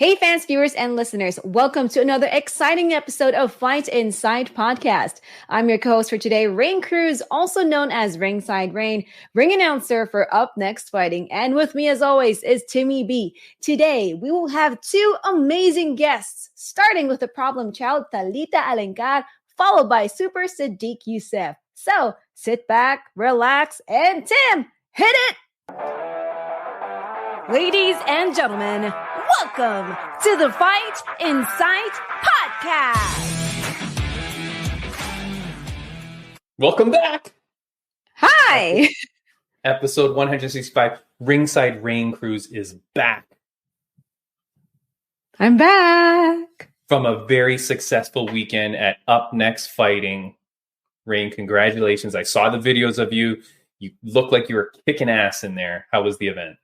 Hey fans, viewers, and listeners, welcome to another exciting episode of Fight Inside Podcast. I'm your co-host for today, Rain Cruz, also known as Ringside Rain, ring announcer for Up Next Fighting. And with me as always is Timmy B. Today, we will have two amazing guests, starting with the problem child, Talita Alencar, followed by Super Sodiq Yusuff. So sit back, relax, and Tim, hit it! Ladies and gentlemen, welcome to the Fight Inside Podcast. Welcome back. Hi. Episode 165, Ringside Rain Cruz is back. I'm back. From a very successful weekend at Up Next Fighting. Rain, congratulations. I saw the videos of you. You look like you were kicking ass in there. How was the event?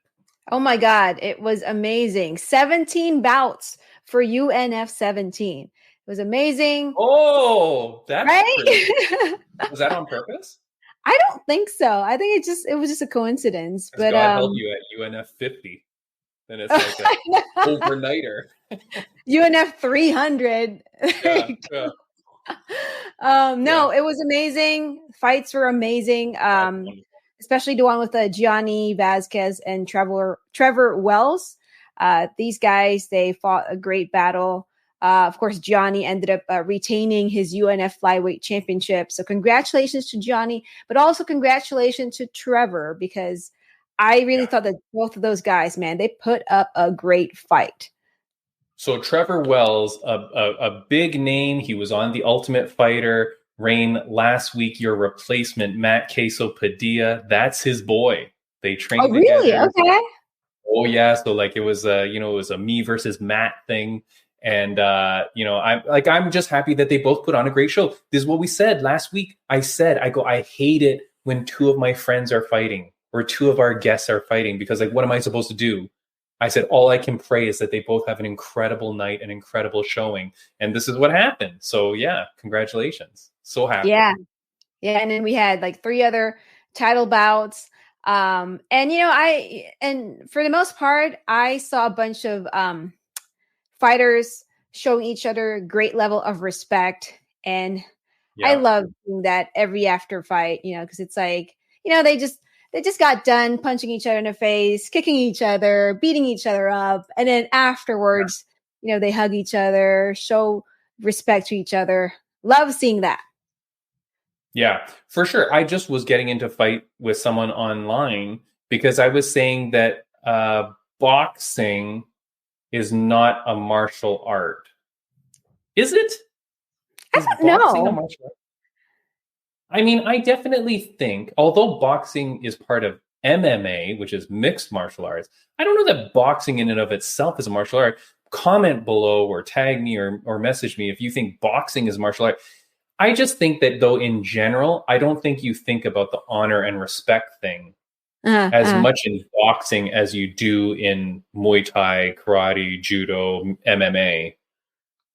Oh my God, it was amazing. 17 bouts for UNF 17. It was amazing. Oh, that's right. Was that on purpose? I don't think so. I think it was just a coincidence. But God help you at UNF 50. Then it's like an overnighter. UNF 300. Yeah. No, it was amazing. Fights were amazing. Especially the one with Gianni Vasquez and Trevor Wells. These guys, they fought a great battle. Of course, Gianni ended up retaining his UNF flyweight championship. So congratulations to Gianni, but also congratulations to Trevor, because I really thought that both of those guys, man, they put up a great fight. So Trevor Wells, a big name. He was on The Ultimate Fighter. Rain, last week, your replacement, Matt Queso Padilla, that's his boy. They trained together. Oh, really? Okay. Oh, yeah. So it was it was a me versus Matt thing. And, I'm just happy that they both put on a great show. This is what we said last week. I hate it when two of my friends are fighting or two of our guests are fighting, because what am I supposed to do? I said, all I can pray is that they both have an incredible night, an incredible showing. And this is what happened. So, yeah, congratulations. So happy. Yeah. And then we had 3 other title bouts. And for the most part, I saw a bunch of fighters showing each other great level of respect. And I love doing that every after fight, because it's they just got done punching each other in the face, kicking each other, beating each other up. And then afterwards, they hug each other, show respect to each other. Love seeing that. Yeah, for sure. I just was getting into fight with someone online because I was saying that boxing is not a martial art. Is it? I don't know. I mean, I definitely think, although boxing is part of MMA, which is mixed martial arts, I don't know that boxing in and of itself is a martial art. Comment below or tag me or message me if you think boxing is martial art. I just think that, though, in general, I don't think you think about the honor and respect thing as much in boxing as you do in Muay Thai, karate, judo, MMA.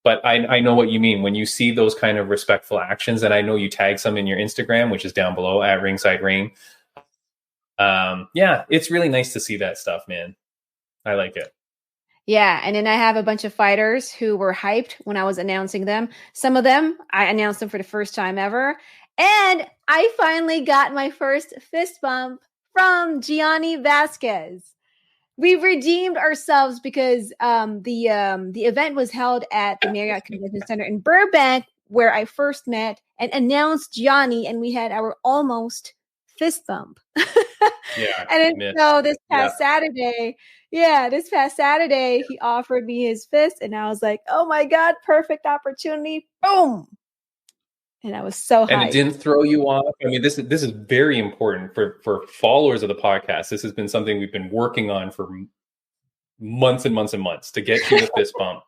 But I know what you mean when you see those kind of respectful actions, and I know you tag some in your Instagram, which is down below at Ringside Rain. It's really nice to see that stuff, man. I like it. Yeah, and then I have a bunch of fighters who were hyped when I was announcing them. Some of them, I announced them for the first time ever. And I finally got my first fist bump from Gianni Vasquez. We redeemed ourselves because the event was held at the Marriott Convention Center in Burbank, where I first met and announced Gianni, and we had our almost fist bump. Yeah. And then, so this past Saturday, he offered me his fist, and I was like, oh my God, perfect opportunity. Boom. And I was so hyped. And it didn't throw you off. I mean, this is very important for followers of the podcast. This has been something we've been working on for months and months and months to get to the fist bump.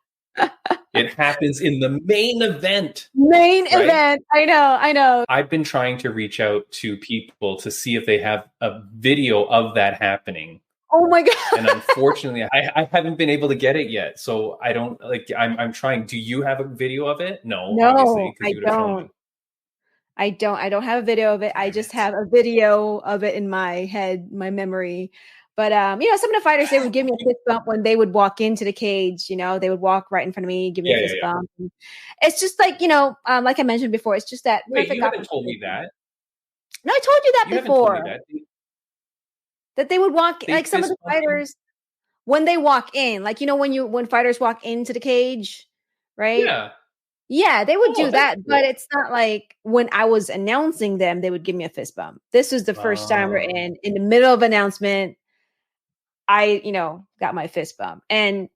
It happens in the main event. Event. I know. I've been trying to reach out to people to see if they have a video of that happening. Oh my God. And unfortunately, I haven't been able to get it yet. So I don't I'm trying. Do you have a video of it? No, obviously, I don't. I don't have a video of it. I just have a video of it in my head, my memory. But some of the fighters, they would give me a fist bump when they would walk into the cage. They would walk right in front of me, give me a fist bump. And it's just like like I mentioned before, it's just that Wait, perfect. you haven't told me that. No, I told you that before. Haven't told me that they would walk like some of the fighters when they walk in, like when fighters walk into the cage, right? Yeah, they would do that, cool. But it's not like when I was announcing them, they would give me a fist bump. This was the first time we're in the middle of announcement. I, got my fist bump, and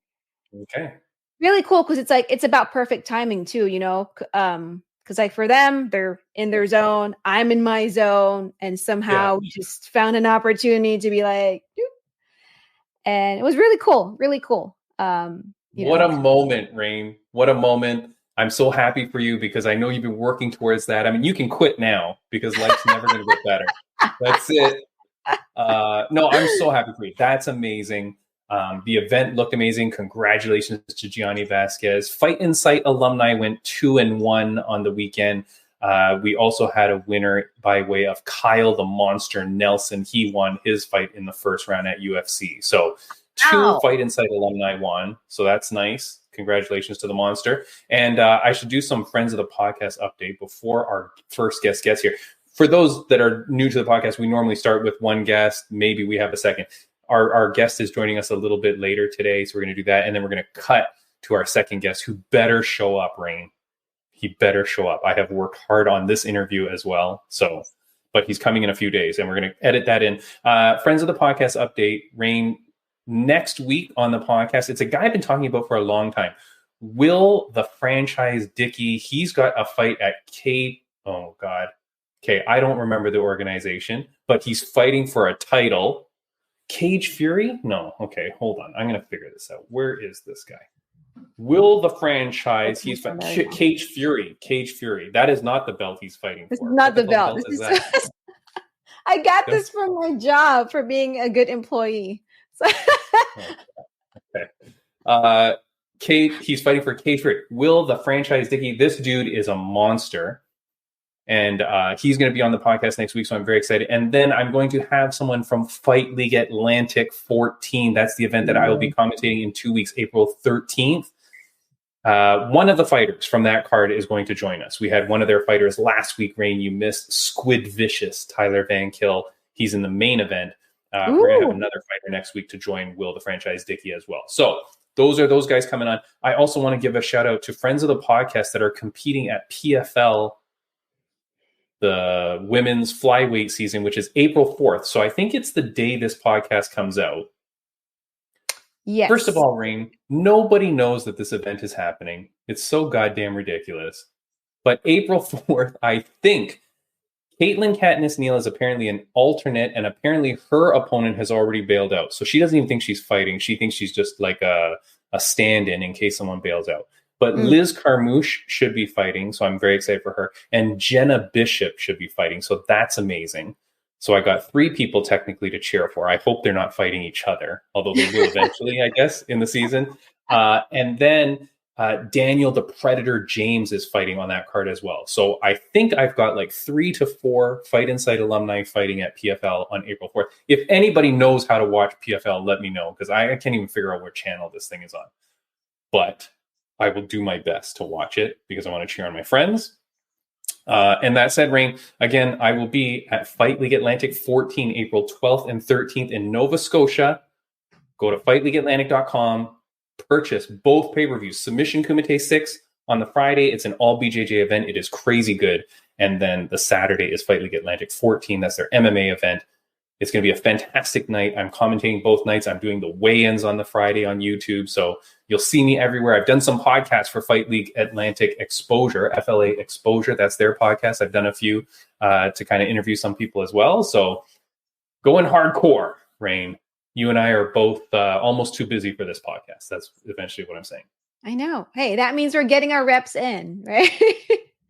really cool because it's about perfect timing too, because like for them, they're in their zone, I'm in my zone, and somehow we just found an opportunity to be like, doop. And it was really cool, really cool. What a moment, Rain! What a moment! I'm so happy for you because I know you've been working towards that. I mean, you can quit now because life's never going to get better. That's it. No, I'm so happy for you. That's amazing. The event looked amazing. Congratulations to Gianni Vasquez. Fight Insight alumni went 2-1 on the weekend. We also had a winner by way of Kyle the Monster Nelson. He won his fight in the first round at UFC. So two Fight Insight alumni won. So that's nice. Congratulations to the Monster. And I should do some Friends of the Podcast update before our first guest gets here. For those that are new to the podcast, we normally start with one guest. Maybe we have a second. Our guest is joining us a little bit later today, so we're going to do that. And then we're going to cut to our second guest, who better show up, Rain. He better show up. I have worked hard on this interview as well. But he's coming in a few days, and we're going to edit that in. Friends of the Podcast update, Rain, next week on the podcast, it's a guy I've been talking about for a long time. Will the Franchise Dickey, he's got a fight at I don't remember the organization, but he's fighting for a title. Cage Fury? No. Okay, hold on. I'm going to figure this out. Where is this guy? Will the Franchise? He's fighting Cage Fury. Cage Fury. That is not the belt he's fighting for. This is not the belt. Is that? I got this from my job for being a good employee. Okay. He's fighting for Cage Fury. Will the Franchise Dickey? This dude is a monster. And he's going to be on the podcast next week, so I'm very excited. And then I'm going to have someone from Fight League Atlantic 14. That's the event that I will be commentating in 2 weeks, April 13th. One of the fighters from that card is going to join us. We had one of their fighters last week, Rain. You missed Squid Vicious, Tyler Van Kill. He's in the main event. We're going to have another fighter next week to join Will the Franchise Dickey as well. So those are those guys coming on. I also want to give a shout out to friends of the podcast that are competing at PFL, the women's flyweight season, which is April 4th. So I think it's the day this podcast comes out. Yes. First of all, Rain, nobody knows that this event is happening. It's so goddamn ridiculous. But April 4th, I think Caitlin Katniss Neal is apparently an alternate, and apparently her opponent has already bailed out. So she doesn't even think she's fighting. She thinks she's just like a stand-in in case someone bails out. But Liz Carmouche should be fighting, so I'm very excited for her. And Jenna Bishop should be fighting, so that's amazing. So I got 3 people technically to cheer for. I hope they're not fighting each other, although they will eventually, I guess, in the season. And then Daniel the Predator James is fighting on that card as well. So I think I've got like 3 to 4 Fight Insight alumni fighting at PFL on April 4th. If anybody knows how to watch PFL, let me know, because I can't even figure out what channel this thing is on. But I will do my best to watch it because I want to cheer on my friends. And that said, Rain, again, I will be at Fight League Atlantic 14, April 12th and 13th in Nova Scotia. Go to fightleagueatlantic.com, purchase both pay-per-views. Submission Kumite 6 on the Friday. It's an all BJJ event. It is crazy good. And then the Saturday is Fight League Atlantic 14. That's their MMA event. It's going to be a fantastic night. I'm commentating both nights. I'm doing the weigh-ins on the Friday on YouTube. So you'll see me everywhere. I've done some podcasts for Fight League Atlantic Exposure, FLA Exposure. That's their podcast. I've done a few to kind of interview some people as well. So going hardcore, Rain. You and I are both almost too busy for this podcast. That's eventually what I'm saying. I know. Hey, that means we're getting our reps in, right?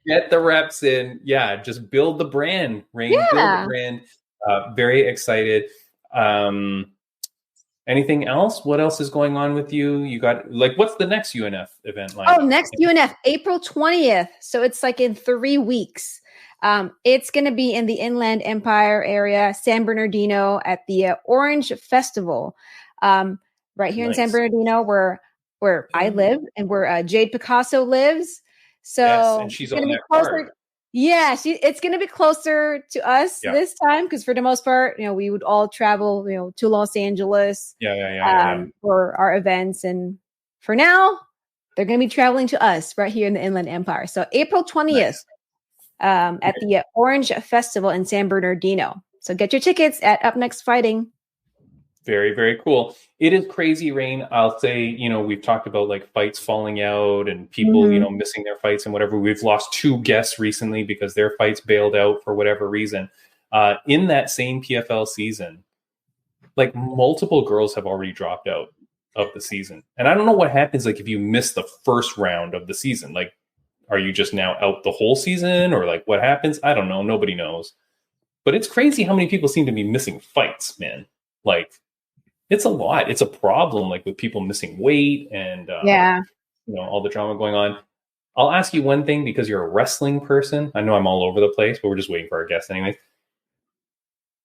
Get the reps in. Yeah, just build the brand, Rain. Yeah. Build the brand. Very excited. Anything else? What else is going on with you? You got what's the next UNF event like? Oh, next UNF, April 20th. So it's like in 3 weeks. It's going to be in the Inland Empire area, San Bernardino, at the Orange Festival, right here in San Bernardino, where I live and where Jade Picasso lives. So yes, and she's it's going to on be that closer. card. Yeah, it's going to be closer to us this time because for the most part, we would all travel, to Los Angeles for our events. And for now, they're going to be traveling to us right here in the Inland Empire. So April 20th at the Orange Festival in San Bernardino. So get your tickets at Up Next Fighting. Very, very cool. It is crazy, Rain. I'll say, we've talked about like fights falling out and people, missing their fights and whatever. We've lost 2 guests recently because their fights bailed out for whatever reason. In that same PFL season, like multiple girls have already dropped out of the season. And I don't know what happens like if you miss the first round of the season. Like, are you just now out the whole season or like what happens? I don't know. Nobody knows. But it's crazy how many people seem to be missing fights, man. Like, it's a lot. It's a problem, like with people missing weight and all the drama going on. I'll ask you one thing because you're a wrestling person. I know I'm all over the place, but we're just waiting for our guests anyways.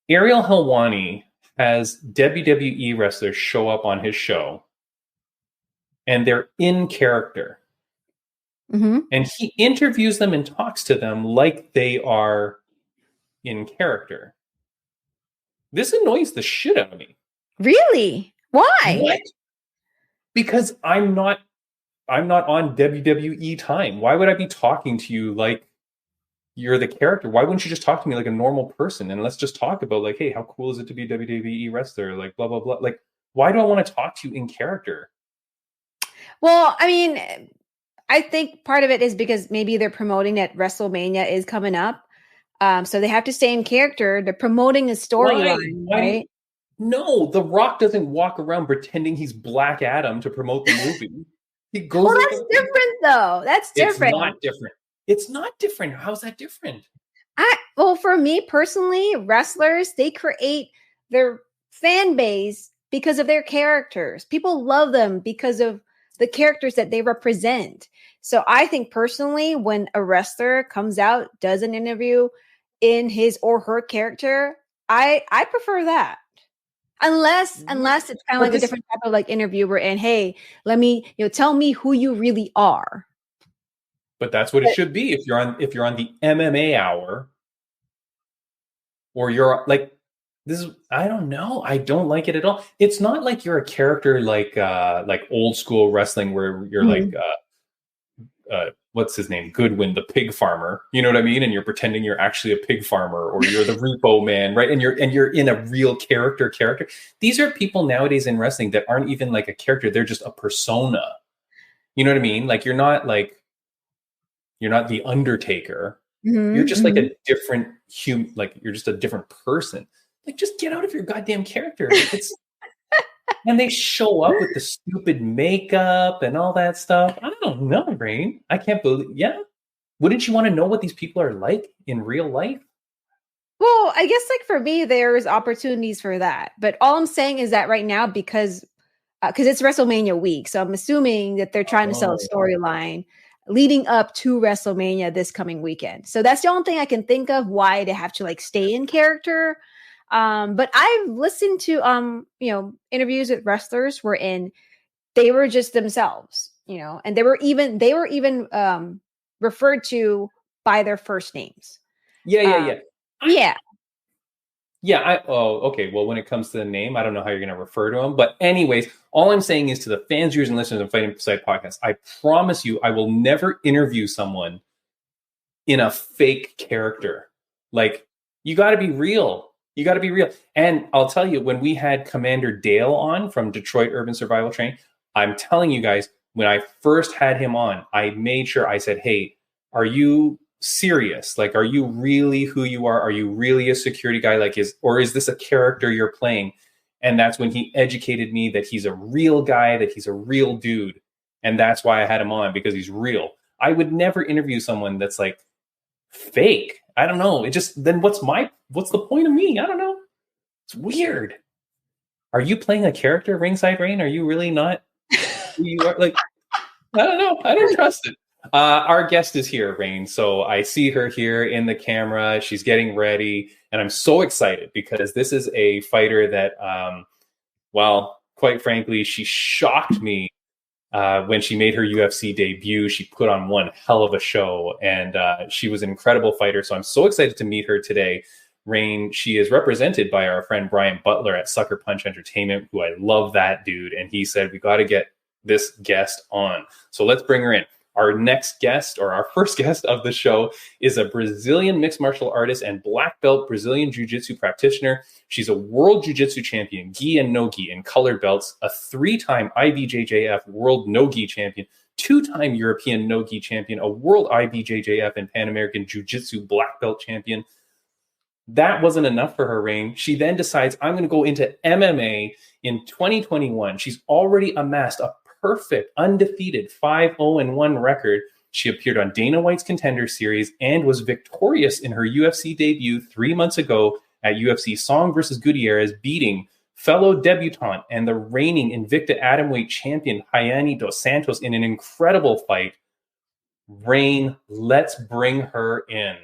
Ariel Helwani has WWE wrestlers show up on his show and they're in character. Mm-hmm. And he interviews them and talks to them like they are in character. This annoys the shit out of me. Really? Why? What? Because I'm not on WWE time. Why would I be talking to you like you're the character? Why wouldn't you just talk to me like a normal person? And let's just talk about like, hey, how cool is it to be a WWE wrestler? Like blah, blah, blah. Like, why do I want to talk to you in character? Well, I mean, I think part of it is because maybe they're promoting that WrestleMania is coming up. So they have to stay in character. They're promoting a storyline, right? No, The Rock doesn't walk around pretending he's Black Adam to promote the movie. He goes. Well, that's different, though. That's different. It's not different. It's not different. How's that different? Well, for me personally, wrestlers, they create their fan base because of their characters. People love them because of the characters that they represent. So I think personally, when a wrestler comes out, does an interview in his or her character, I prefer that. Unless it's kind of like a different type of like interview we're in. Hey, let me, tell me who you really are. But that's what it should be if you're on the MMA hour, or you're like this is, I don't know. I don't like it at all. It's not like you're a character like old school wrestling where you're like what's his name? Goodwin, the pig farmer. You know what I mean? And you're pretending you're actually a pig farmer, or you're the repo man, right? And you're in a real character. These are people nowadays in wrestling that aren't even like a character. They're just a persona. You know what I mean? Like you're not the Undertaker. Mm-hmm, you're just like a different human, like you're just a different person. Like just get out of your goddamn character. And they show up with the stupid makeup and all that stuff. I don't know, Rain. I can't believe. Yeah. Wouldn't you want to know what these people are like in real life? Well, I guess like for me, there's opportunities for that. But all I'm saying is that right now, because it's WrestleMania week. So I'm assuming that they're trying to sell a storyline leading up to WrestleMania this coming weekend. So that's the only thing I can think of why they have to like stay in character. But I've listened to interviews with wrestlers wherein they were just themselves, and they were even referred to by their first names. Yeah. Yeah. Okay. Well, when it comes to the name, I don't know how you're going to refer to them. But anyways, all I'm saying is to the fans, viewers, and listeners of Fighting Side Podcast, I promise you, I will never interview someone in a fake character. Like, you got to be real. You got to be real. And I'll tell you, when we had Commander Dale on from Detroit Urban Survival Training, I'm telling you guys, when I first had him on, I made sure I said, hey, are you serious? Like, are you really who you are? Are you really a security guy? Like, is this a character you're playing? And that's when he educated me that he's a real guy, that he's a real dude. And that's why I had him on, because he's real. I would never interview someone that's like fake. I don't know. It just, then what's the point of me? I don't know. It's weird. Are you playing a character, Ringside Rain? Are you really not who you are? Like, I don't know. I don't trust it. Our guest is here, Rain. So I see her here in the camera. She's getting ready. And I'm so excited because this is a fighter that, well, quite frankly, she shocked me when she made her UFC debut. She put on one hell of a show, and she was an incredible fighter. So I'm so excited to meet her today. Rain, she is represented by our friend Brian Butler at Sucker Punch Entertainment, who I love that dude. And he said, we got to get this guest on. So let's bring her in. Our next guest, or our first guest of the show, is a Brazilian mixed martial artist and black belt Brazilian jiu-jitsu practitioner. She's a world jiu-jitsu champion, gi and no-gi in colored belts, a 3-time IBJJF world no-gi champion, 2-time European no-gi champion, a world IBJJF and Pan American jiu-jitsu black belt champion. That wasn't enough for her, Rain. She then decides, I'm going to go into MMA in 2021. She's already amassed a perfect, undefeated 5-0-1 record. She appeared on Dana White's Contender Series and was victorious in her UFC debut 3 months ago at UFC Song versus Gutierrez, beating fellow debutante and the reigning Invicta Atomweight champion Rayane dos Santos in an incredible fight. Rain, let's bring her in.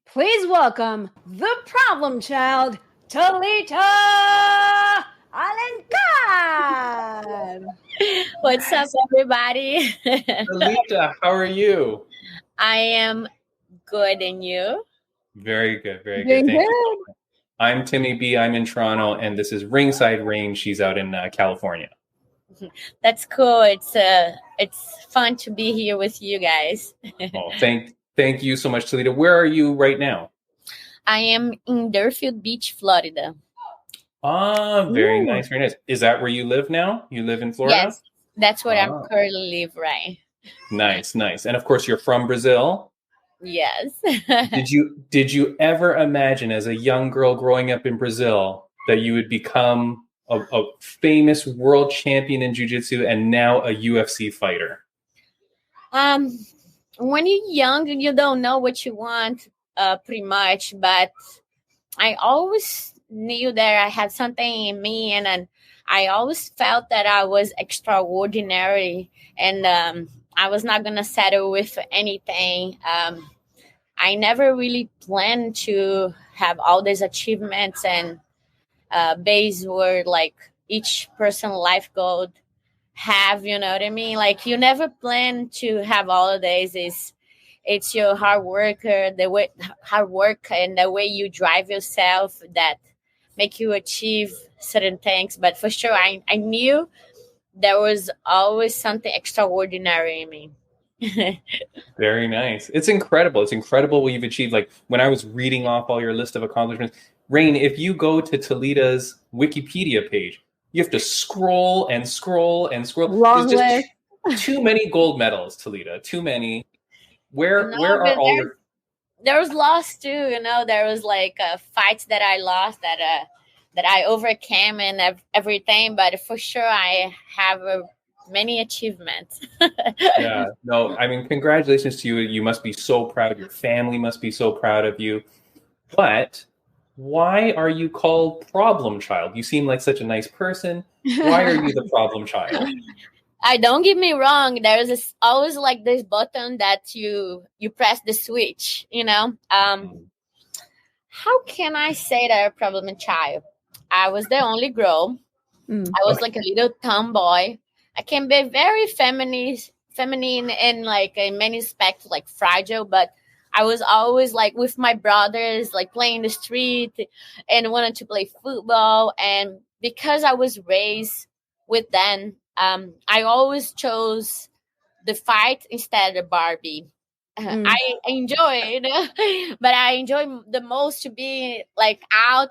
Please welcome the problem child, Talita Alencar. What's up, everybody? Talita, how are you? I am good, and you? Very good, very good. Thank you. I'm Timmy B. I'm in Toronto, and this is Ringside Rain. She's out in California. That's cool. It's fun to be here with you guys. Oh, thank you so much, Talita. Where are you right now? I am in Deerfield Beach, Florida. Ah, very nice, very nice. Is that where you live now? You live in Florida? Yes, that's where I currently live, right? Nice, nice. And of course, you're from Brazil? Yes. Did you ever imagine as a young girl growing up in Brazil that you would become a famous world champion in jiu-jitsu and now a UFC fighter? When you're young, you don't know what you want, pretty much. But I always knew that I had something in me, and I always felt that I was extraordinary, and I was not gonna settle with anything. I never really planned to have all these achievements and base where like each person life goal have, you know what I mean? Like you never plan to have all of these. It's your hard work and the way you drive yourself that make you achieve certain things. But for sure, I knew there was always something extraordinary in me. Very nice. It's incredible. It's incredible what you've achieved. Like when I was reading off all your list of accomplishments, Rain, if you go to Talita's Wikipedia page, you have to scroll and scroll and scroll. Long There's just too many gold medals, Talita. Too many. Where are all your... There was loss too, you know. There was like fights that I lost that I overcame and everything. But for sure, I have many achievements. Yeah, no, I mean, congratulations to you. You must be so proud. Your family must be so proud of you. But why are you called Problem Child? You seem like such a nice person. Why are you the problem child? Don't get me wrong. There's always like this button that you press the switch, you know. How can I say that I'm a problem child? I was the only girl. I was like a little tomboy. I can be very feminine and like in many aspects like fragile, but I was always like with my brothers, like playing in the street and wanted to play football. And because I was raised with them, I always chose the fight instead of Barbie. I enjoy it, but I enjoy the most to be like out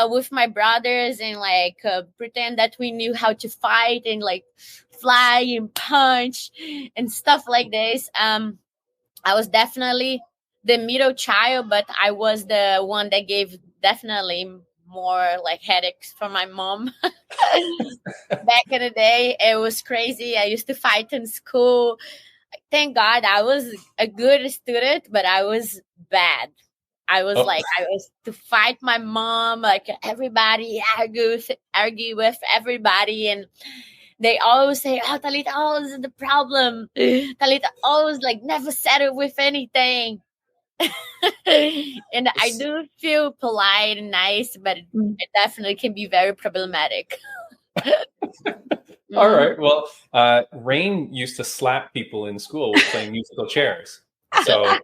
with my brothers and like pretend that we knew how to fight and like fly and punch and stuff like this. I was definitely the middle child, but I was the one that gave definitely more like headaches for my mom. Back in the day, it was crazy. I used to fight in school. Thank God I was a good student, but I was bad. I was I was to fight my mom, like everybody, argue with everybody. And they always say, "Oh, Talita always is the problem. Talita always like never settle with anything." And I do feel polite and nice, but it definitely can be very problematic. All right. Well, Rain used to slap people in school with playing musical chairs. So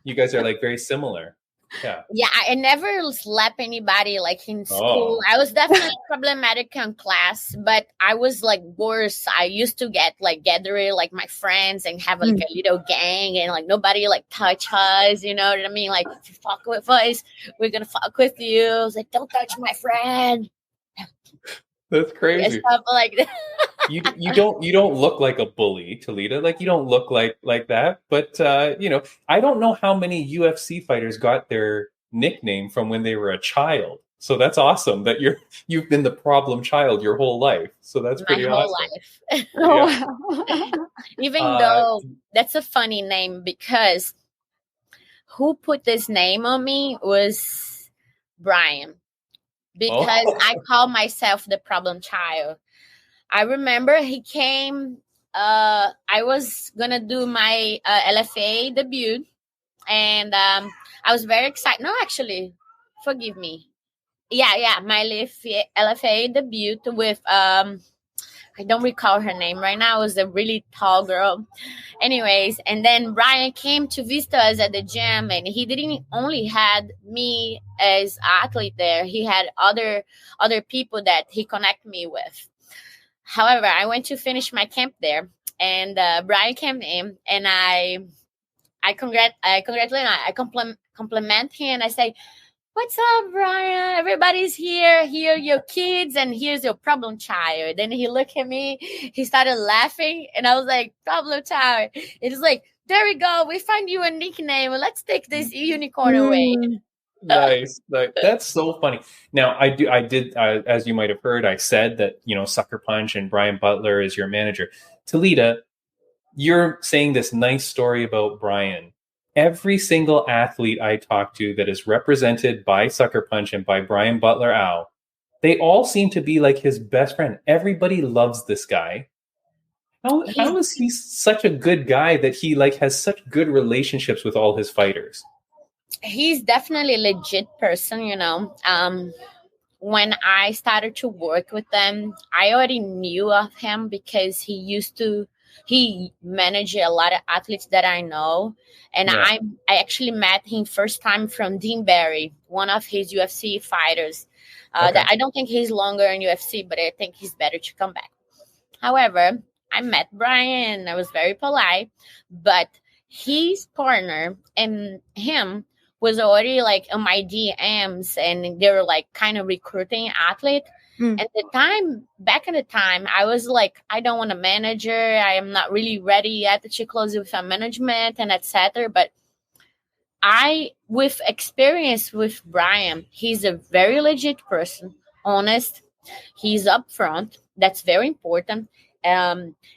you guys are like very similar. Yeah. Yeah, I never slap anybody like in school. I was definitely problematic in class, but I was like worse. I used to get like gathering like my friends and have like a little gang, and like nobody like touch us. You know what I mean? Like, if you fuck with us, we're gonna fuck with you. I was like, don't touch my friend. That's crazy. Yeah, stuff like that. you don't look like a bully, Talita. Like, you don't look like that. But I don't know how many UFC fighters got their nickname from when they were a child. So that's awesome that you've been the problem child your whole life. So that's pretty awesome. Life. Even though that's a funny name, because who put this name on me was Brian. Because I call myself the problem child. I remember he came, I was going to do my LFA debut, and I was very excited. No, actually, forgive me. Yeah, my LFA debut with, I don't recall her name right now. It was a really tall girl. Anyways, and then Brian came to visit us at the gym, and he didn't only had me as athlete there. He had other people that he connected me with. However, I went to finish my camp there, and Brian came in, and I congratulate him. I compliment him, and I say, "What's up, Brian? Everybody's here. Here are your kids, and here's your problem child." Then he looked at me. He started laughing, and I was like, "Problem child." It was like, "There we go. We find you a nickname. Let's take this unicorn away." Nice. That's so funny. Now, I did, as you might have heard, I said that, Sucker Punch and Brian Butler is your manager. Talita, you're saying this nice story about Brian. Every single athlete I talk to that is represented by Sucker Punch and by Brian Butler Ow, they all seem to be like his best friend. Everybody loves this guy. How is he such a good guy that he like has such good relationships with all his fighters? He's definitely a legit person, When I started to work with them, I already knew of him because he managed a lot of athletes that I know. And I actually met him first time from Dean Barry, one of his UFC fighters. That I don't think he's longer in UFC, but I think he's better to come back. However, I met Brian. I was very polite, but his partner and him was already like on my DMs, and they were like kind of recruiting athlete. At the time, back in the time, I was like, I don't want a manager. I am not really ready yet to close with a management and etc. But with experience with Brian, he's a very legit person, honest. He's upfront. That's very important.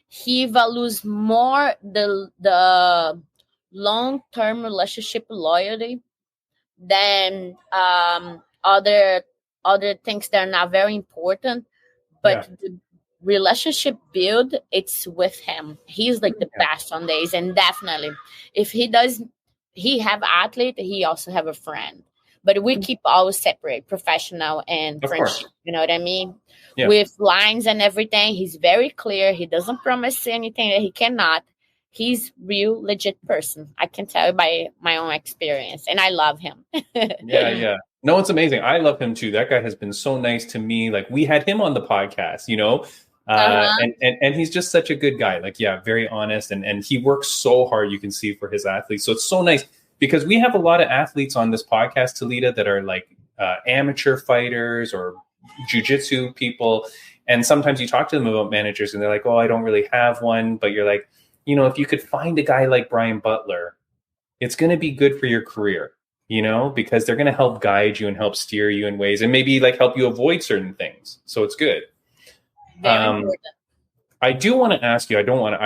He values more the long-term relationship loyalty than other things that are not very important, but the relationship build, it's with him. He's like the best on days, and definitely if he have athlete, he also have a friend, but we keep always separate professional and friendship. You know what I mean? With lines and everything, he's very clear. He doesn't promise anything that he cannot. He's real legit person. I can tell you by my own experience, and I love him. Yeah. No, it's amazing. I love him too. That guy has been so nice to me. Like, we had him on the podcast, and he's just such a good guy. Like, very honest, and he works so hard, you can see, for his athletes. So it's so nice because we have a lot of athletes on this podcast, Talita, that are like amateur fighters or jiu-jitsu people. And sometimes you talk to them about managers and they're like, "Oh, I don't really have one." But you're like, if you could find a guy like Brian Butler, it's going to be good for your career, because they're going to help guide you and help steer you in ways and maybe like help you avoid certain things. So it's good. I do want to ask you, I don't want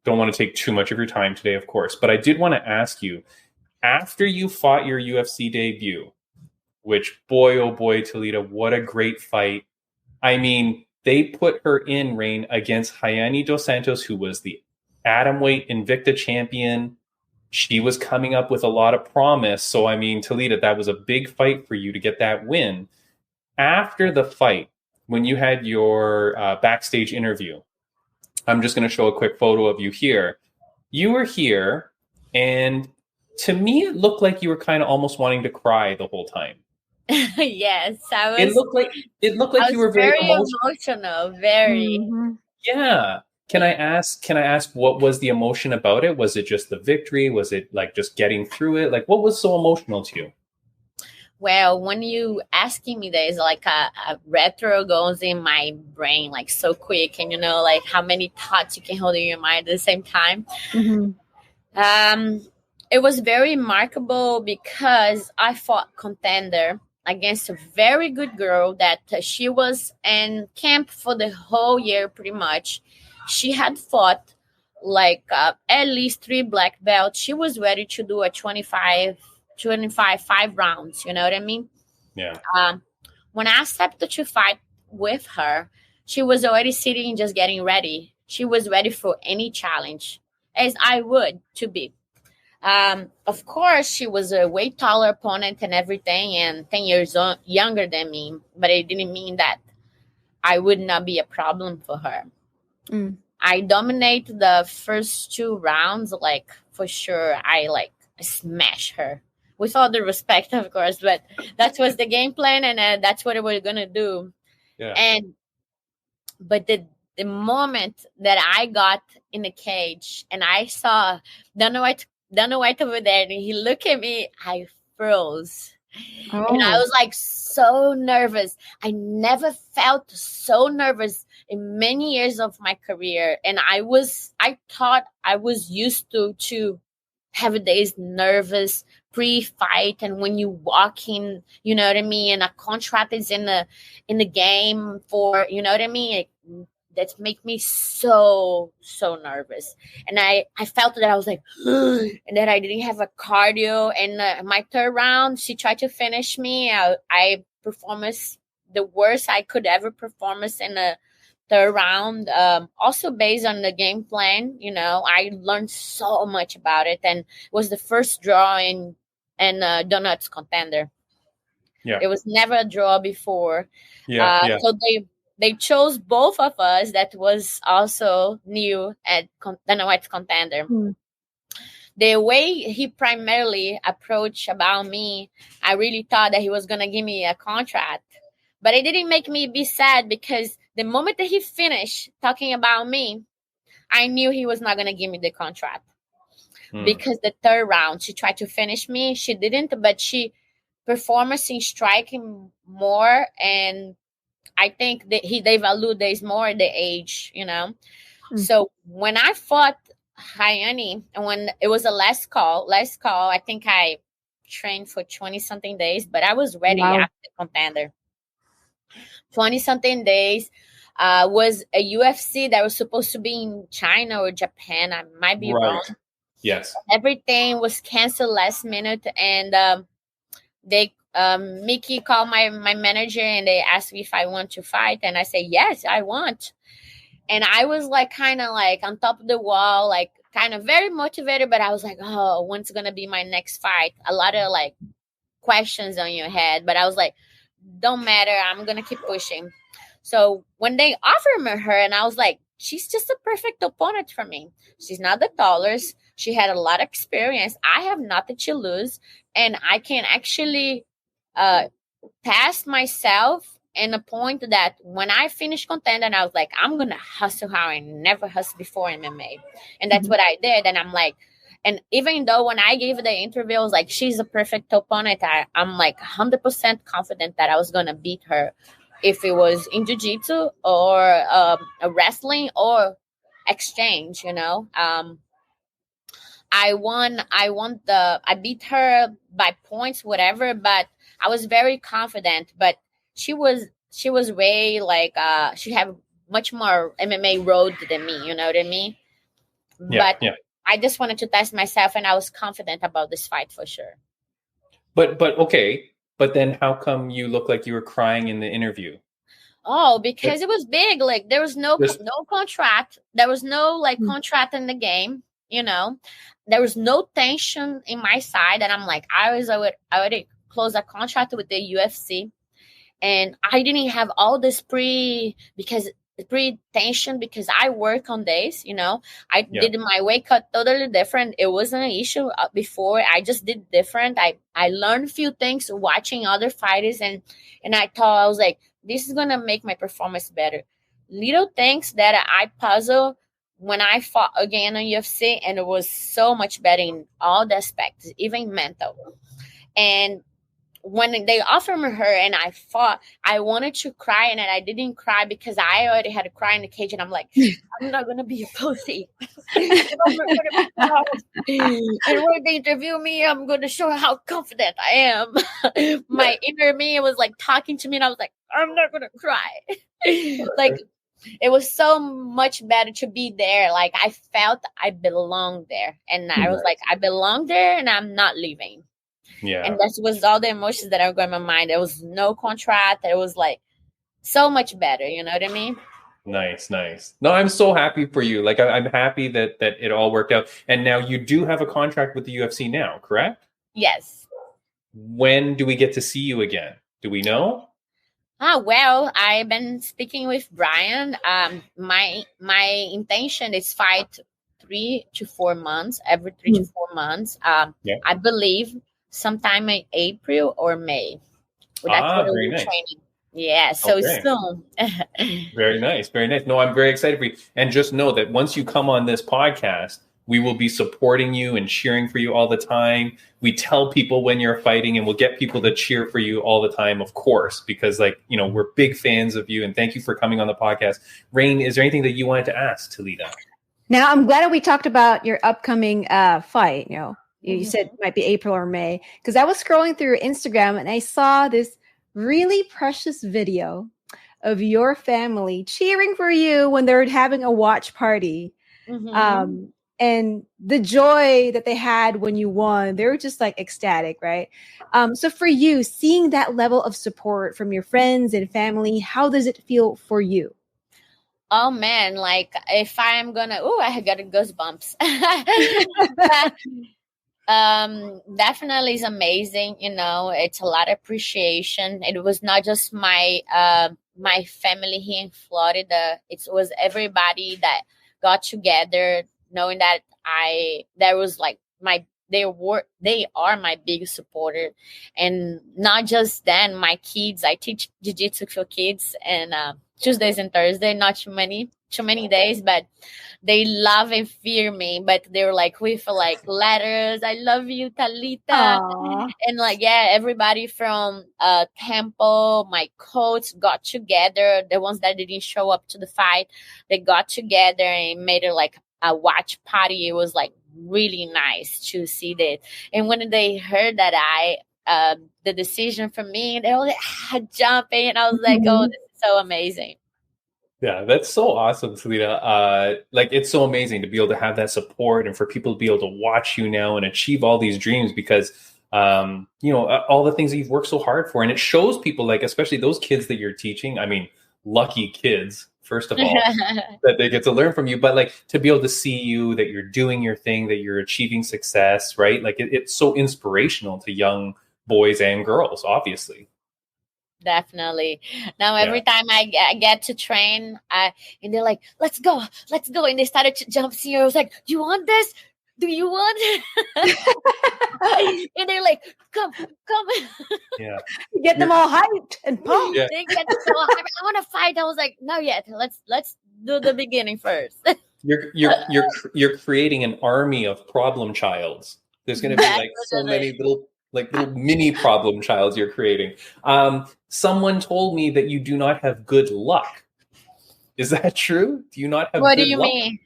to take too much of your time today, of course, but I did want to ask you, after you fought your UFC debut, which boy, oh boy, Talita, what a great fight. I mean, they put her in Rain against Hayani Dos Santos, who was the atomweight Invicta champion. She was coming up with a lot of promise. So, I mean, Talita, that was a big fight for you to get that win. After the fight, when you had your backstage interview, I'm just going to show a quick photo of you here. You were here, and to me, it looked like you were kind of almost wanting to cry the whole time. Yes, I was. It looked like you were very emotional. Very. Mm-hmm. Yeah. Can I ask what was the emotion about it? Was it just the victory? Was it like just getting through it? Like, what was so emotional to you? Well, when you asking me, there's like a retro goes in my brain like so quick, and like how many thoughts you can hold in your mind at the same time. Mm-hmm. It was very remarkable because I fought contender against a very good girl that she was in camp for the whole year pretty much. She had fought like at least 3 black belts. She was ready to do a 5 rounds. You know what I mean? Yeah. When I accepted to fight with her, she was already sitting just getting ready. She was ready for any challenge, as I would to be. Of course, she was a way taller opponent and everything, and 10 years younger than me, but it didn't mean that I would not be a problem for her. I dominate the first 2 rounds, like for sure. I smash her with all the respect, of course, but that was the game plan, and that's what we're gonna do. Yeah. But the moment that I got in the cage and I saw Dana White over there, and he looked at me, I froze. And I was like so nervous. I never felt so nervous in many years of my career. And I thought I was used to have days nervous pre-fight, and when you walk in, you know what I mean, and a contract is in the game for, you know what I mean, that make me so nervous. And I felt that I was like and that I didn't have a cardio. And my 3rd round, she tried to finish me. I performed the worst I could ever perform in the 3rd round, also based on the game plan. I learned so much about it, and it was the first draw in Donuts Contender. Yeah, it was never a draw before. Yeah. So they chose both of us. That was also new at Dana White's Contender. The way he primarily approached about me, I really thought that he was going to give me a contract. But it didn't make me be sad, because the moment that he finished talking about me, I knew he was not going to give me the contract. Because the 3rd round, she tried to finish me. She didn't, but she performed in striking more, and I think that they value days more the age, So when I fought Hayani, and when it was a last call, I think I trained for 20-something days, but I was ready after Contender. 20-something days. Was a UFC that was supposed to be in China or Japan. I might be wrong. Yes. Everything was canceled last minute, and they Mickey called my manager, and they asked me if I want to fight, and I said yes, I want. And I was kind of on top of the wall, kind of very motivated, but I was like, oh, when's gonna be my next fight? A lot of questions on your head, but I was like, don't matter, I'm gonna keep pushing. So when they offered me her, and I was like, she's just a perfect opponent for me. She's not the tallest. She had a lot of experience. I have nothing to lose, and I can actually test myself in a point that when I finished Contender, and I was like, I'm going to hustle how I never hustled before in MMA. And that's what I did. And I'm like, and even though when I gave the interview, I was like, she's a perfect opponent, I'm 100% confident that I was going to beat her. If it was in jiu-jitsu or a wrestling or exchange, I beat her by points, whatever, but I was very confident. But she was way she had much more MMA road than me, you know what I mean? Yeah, but I just wanted to test myself, and I was confident about this fight for sure. But okay. But then how come you look like you were crying in the interview? Oh, because it was big. Like there was no contract. There was no like contract in the game. You know, there was no tension in my side, and I'm like, I already closed a contract with the UFC, and I didn't have all this pre-tension because I work on days. You know, I did my weight cut totally different. It wasn't an issue before. I just did different. I learned a few things watching other fighters, and I thought, I was like, this is gonna make my performance better. Little things that I puzzle when I fought again on UFC, and it was so much better in all the aspects, even mental. And when they offered me her and I fought, I wanted to cry, and I didn't cry because I already had to cry in the cage, and I'm like, I'm not gonna be a pussy. And when they interview me, I'm gonna show how confident I am. My inner me was like talking to me, and I was like, I'm not gonna cry. Like, it was so much better to be there. Like, I felt I belonged there, and I was like, I belong there, and I'm not leaving. Yeah. And that was all the emotions that are going in my mind. There was no contract. It was like so much better. You know what I mean? Nice. No, I'm so happy for you. Like, I'm happy that it all worked out. And now you do have a contract with the UFC now, correct? Yes. When do we get to see you again? Do we know? Well, I've been speaking with Brian. My intention is fight 3 to 4 months, every 3 to 4 months. I believe sometime in April or May. That's what we're training. Yeah, so soon. Very nice. No, I'm very excited for you. And just know that once you come on this podcast, we will be supporting you and cheering for you all the time. We tell people when you're fighting, and we'll get people to cheer for you all the time, of course, because we're big fans of you. And thank you for coming on the podcast. Rain, is there anything that you wanted to ask Talita? Now, I'm glad that we talked about your upcoming fight. You said it might be April or May, because I was scrolling through your Instagram and I saw this really precious video of your family cheering for you when they're having a watch party. And the joy that they had when you won, they were just like ecstatic, right? So for you, seeing that level of support from your friends and family, how does it feel for you? Oh man, like if I'm gonna, I got goosebumps. Definitely is amazing. It's a lot of appreciation. It was not just my my family here in Florida. It was everybody that got together, knowing that they are my biggest supporter. And not just then, my kids, I teach jiu-jitsu for kids, and Tuesdays and Thursdays, not too many days, but they love and fear me. But they were like with letters, I love you, Talita. Aww. And everybody from Temple, my coach, got together. The ones that didn't show up to the fight, they got together and made it like a watch party. It was like really nice to see that. And when they heard that the decision for me, they were like jumping, and I was like, oh, this is so amazing. Yeah, that's so awesome, Talita. It's so amazing to be able to have that support, and for people to be able to watch you now and achieve all these dreams, because all the things that you've worked so hard for. And it shows people, especially those kids that you're teaching. I mean, lucky kids, first of all, that they get to learn from you, but to be able to see you, that you're doing your thing, that you're achieving success, right? It's so inspirational to young boys and girls, obviously. Definitely. Now, every time I get to train, and they're like, let's go. And they started to jump here. I was like, do you want this? Do you want it? And they're like, come. Yeah. Get them all hyped and pumped. Yeah. They get so hyped. I want to fight. I was like, not yet. Let's do the beginning first. You're creating an army of problem childs. There's going to be so many little mini problem childs you're creating. Someone told me that you do not have good luck. Is that true? Do you not have what good do you luck? Mean?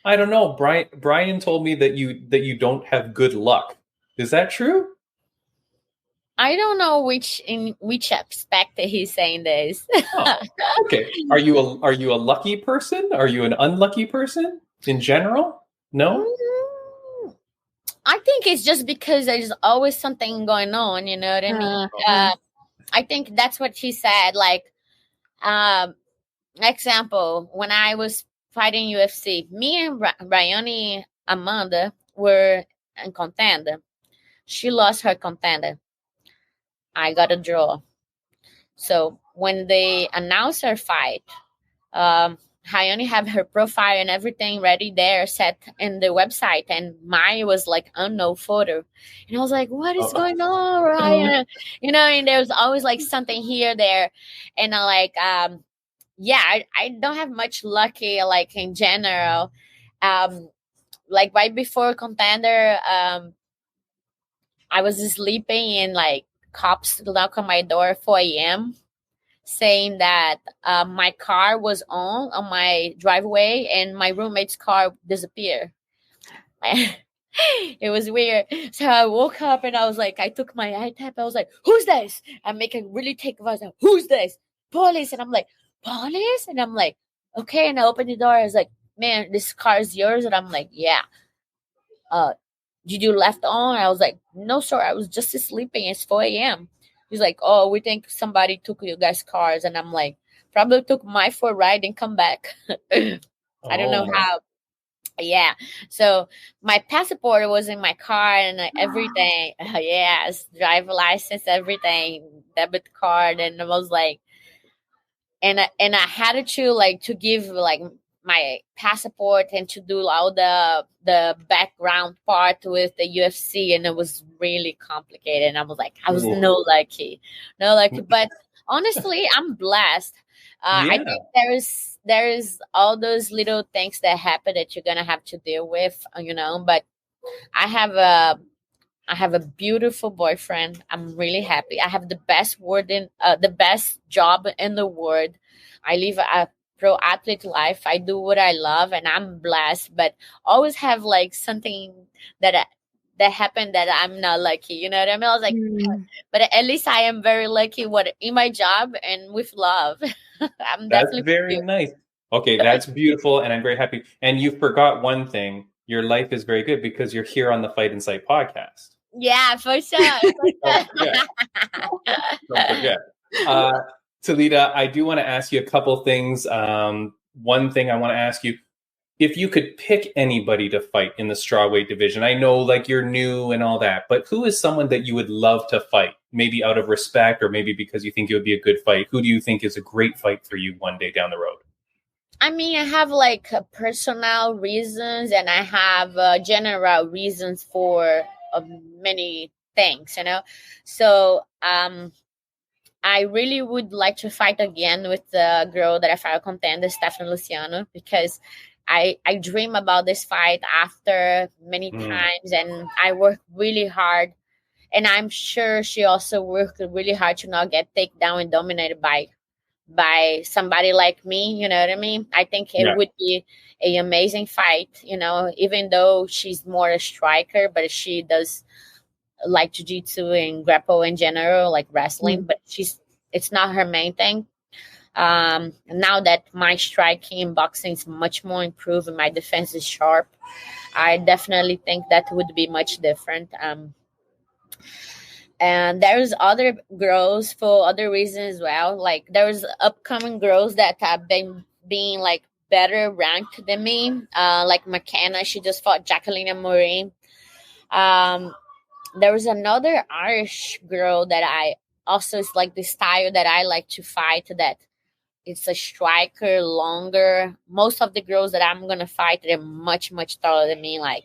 I don't know. Brian told me that you don't have good luck. Is that true? I don't know in which aspect that he's saying this. Oh, okay. Are you a lucky person? Are you an unlucky person in general? No? I think it's just because there's always something going on, you know what I mean? I think that's what he said. Example, when I was fighting UFC, me and Rayani Amanda were in contender. She lost her contender. I got a draw. So when they announced her fight, I only have her profile and everything ready there, set in the website, and mine was like unknown photo. And I was like, "What is going on, Ryan?" And there was always like something here, there, and I like, I don't have much lucky like in general. Like right before contender, I was sleeping and like cops knock on my door at 4 a.m. saying that my car was on my driveway and my roommate's car disappeared. It was weird. So I woke up and I was like, I took my iPad. I was like, "Who's this?" I make a really take voice. "Who's this?" "Police." And I'm like, "Police?" And I'm like, "Okay." And I opened the door. I was like, "Man, this car is yours?" And I'm like, "Yeah." "Did you left on?" I was like, "No, sir. I was just sleeping. It's 4 a.m. He's like, "Oh, we think somebody took you guys' cars." And I'm like, "Probably took my for a ride and come back." I don't know how. Yeah. So my passport was in my car and everything. Yes, driver license, everything, debit card, and I was like, and I had to like to give like my passport and to do all the background part with the UFC, and it was really complicated. And I was like, I was no lucky, but honestly, I'm blessed. I think there is all those little things that happen that you're gonna have to deal with, but I have a beautiful boyfriend. I'm really happy. I have the best the best job in the world. I live a pro athlete life. I do what I love, and I'm blessed. But always have like something that happened that I'm not lucky. You know what I mean? I was like, but at least I am very lucky. In my job and with love. I'm That's very nice. Okay, that's beautiful, and I'm very happy. And you forgot one thing. Your life is very good because you're here on the Fight Insight podcast. Yeah, for sure. Don't forget. Talita, I do want to ask you a couple things. One thing I want to ask you, if you could pick anybody to fight in the strawweight division, I know like you're new and all that, but who is someone that you would love to fight? Maybe out of respect or maybe because you think it would be a good fight. Who do you think is a great fight for you one day down the road? I mean, I have like personal reasons and I have general reasons for many things, So I really would like to fight again with the girl that I fought contender, Stephanie Luciano, because I dream about this fight after many times, and I work really hard. And I'm sure she also worked really hard to not get taken down and dominated by somebody like me. You know what I mean? I think it would be an amazing fight, even though she's more a striker, but she does like jiu-jitsu and grapple in general, like wrestling, but it's not her main thing. Now that my striking in boxing is much more improved and my defense is sharp, I definitely think that would be much different. And there's other girls for other reasons as well. Like there's upcoming girls that have been being like better ranked than me. Like McKenna, she just fought Jacqueline Murray. There was another Irish girl that I also is like the style that I like to fight, that it's a striker, longer. Most of the girls that I'm gonna fight, they're much, much taller than me, like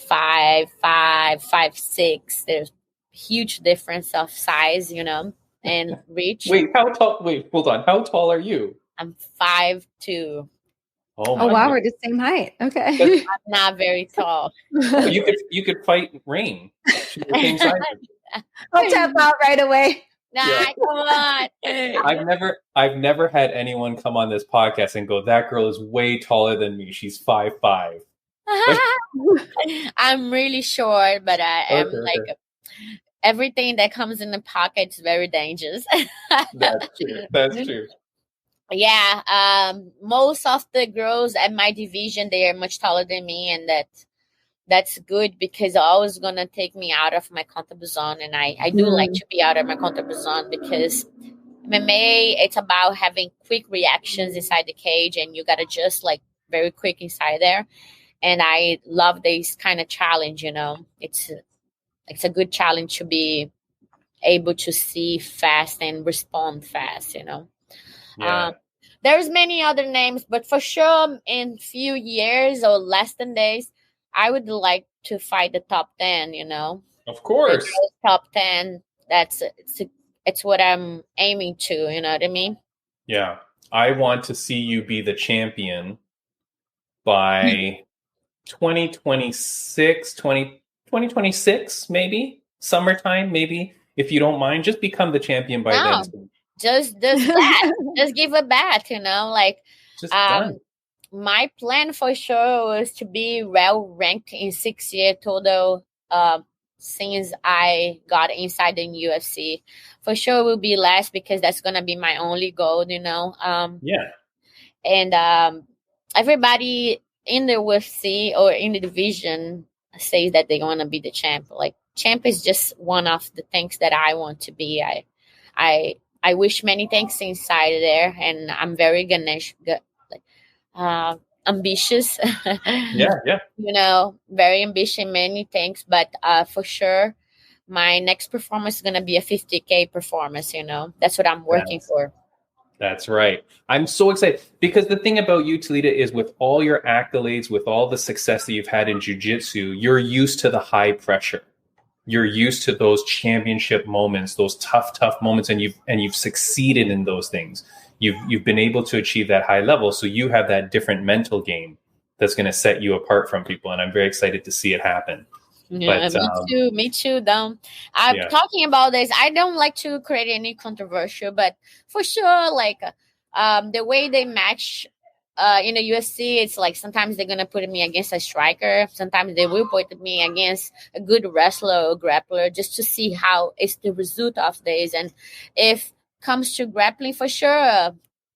5'5", 5'6". There's huge difference of size, and reach. Wait, how tall? Wait, hold on. How tall are you? I'm 5'2". Oh wow, we're the same height. Okay. I'm not very tall. Well, you could fight Rain. She's the same size. I'll tap out right away. Nah, come on. I've never had anyone come on this podcast and go, "That girl is way taller than me. She's 5'5". I'm really short, but I am everything that comes in the pocket is very dangerous. That's true. That's true. Yeah. Most of the girls at my division, they are much taller than me, and that's good because they're always gonna take me out of my comfort zone, and I do like to be out of my comfort zone because MMA, it's about having quick reactions inside the cage, and you gotta just like very quick inside there. And I love this kind of challenge. It's a good challenge to be able to see fast and respond fast. Yeah. There's many other names, but for sure in few years or less than days, I would like to fight the top 10. Of course. Top 10. It's what I'm aiming to. You know what I mean? Yeah. I want to see you be the champion by 2026, maybe summertime, maybe, if you don't mind, just become the champion by then. Just that. Just give a bat, just done. My plan for sure was to be well ranked in 6 year total since I got inside the UFC. For sure it will be less because that's gonna be my only goal, and everybody in the UFC or in the division says that they want to be the champ. Like, champ is just one of the things that I want to be. I wish many things inside there, and I'm very ambitious. Yeah. Very ambitious in many things, but for sure, my next performance is gonna be a 50K performance. That's what I'm working for. That's right. I'm so excited because the thing about you, Talita, is with all your accolades, with all the success that you've had in jiu-jitsu, you're used to the high pressure. You're used to those championship moments, those tough moments, and you've succeeded in those things. You've been able to achieve that high level, so you have that different mental game that's going to set you apart from people, and I'm very excited to see it happen. Yeah, me too. I'm talking about this. I don't like to create any controversial, but for sure, like the way they match in the UFC, it's like sometimes they're gonna put me against a striker. Sometimes they will put me against a good wrestler or grappler, just to see how it's the result of this. And if comes to grappling, for sure,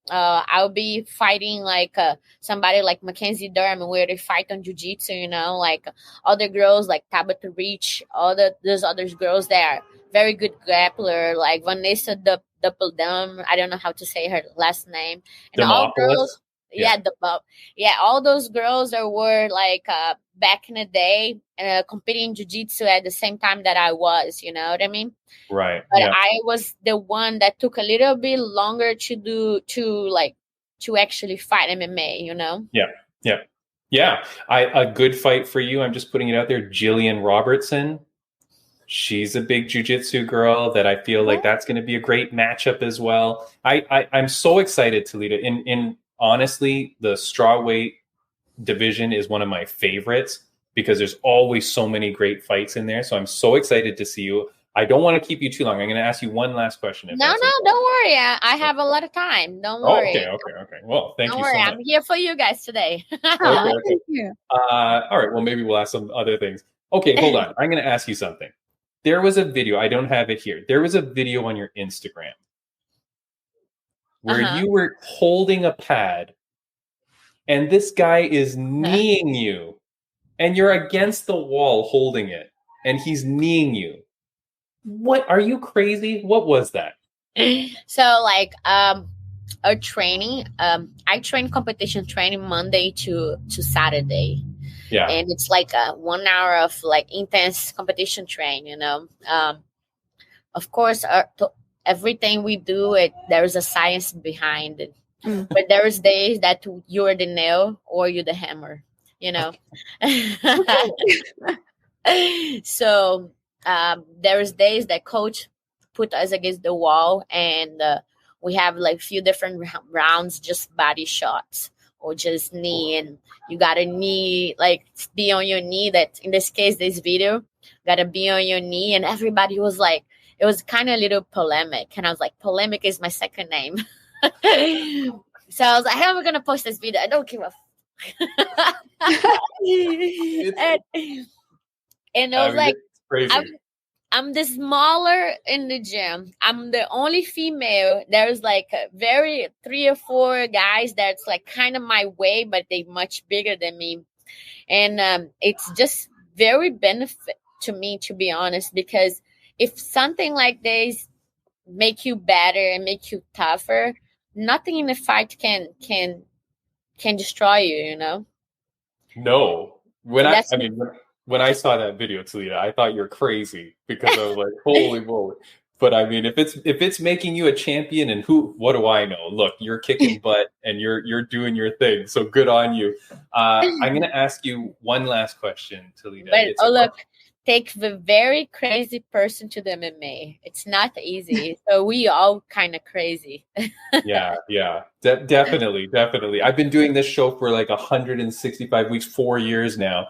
I'll be fighting like somebody like Mackenzie Durham, where they fight on jiu-jitsu, like other girls like Tabitha Rich, those other girls that are very good grappler, like Vanessa Duppeldum. I don't know how to say her last name. And all girls, all those girls that were like back in the day competing in jiu-jitsu at the same time that I was, you know what I mean? Right. But I was the one that took a little bit longer to actually fight MMA, Yeah. A good fight for you. I'm just putting it out there. Jillian Robertson. She's a big jiu-jitsu girl that I feel like that's going to be a great matchup as well. I'm so excited, Talita. In honestly, the strawweight division is one of my favorites because there's always so many great fights in there. So I'm so excited to see you. I don't want to keep you too long. I'm going to ask you one last question. No, don't worry. I have a lot of time. Don't worry. Okay. Well, thank you so much. I'm here for you guys today. Okay. Thank you. All right. Well, maybe we'll ask some other things. Okay, hold on. I'm going to ask you something. There was a video. I don't have it here. There was a video on your Instagram where you were holding a pad and this guy is kneeing you and you're against the wall holding it and he's kneeing you. What, are you crazy? What was that? So like a training, I train competition training Monday to Saturday. Yeah. And it's like 1 hour of like intense competition train, Of course, everything we do, there's a science behind it. But there's days that you're the nail or you're the hammer, So there's days that coach put us against the wall and we have like few different rounds, just body shots or just knee, and you gotta be on your knee. That in this case, this video, gotta be on your knee, and everybody was like, it was kind of a little polemic, and I was like, polemic is my second name. So I was like, how am I gonna post this video? I don't give a and I was like, I'm the smaller in the gym. I'm the only female. There's like 3 or 4 guys that's like kind of my weight, but they much bigger than me. And it's just very benefit to me, to be honest, because if something like this make you better and make you tougher, nothing in the fight can destroy you, you know? No. When That's when I saw that video, Talita, I thought you're crazy because I was like, holy moly. But I mean, if it's making you a champion, and what do I know? Look, you're kicking butt and you're doing your thing. So good on you. I'm going to ask you one last question, Talita. But look, take the very crazy person to the MMA. It's not easy. So we all kind of crazy. Yeah. Definitely. I've been doing this show for like 165 weeks, 4 years now.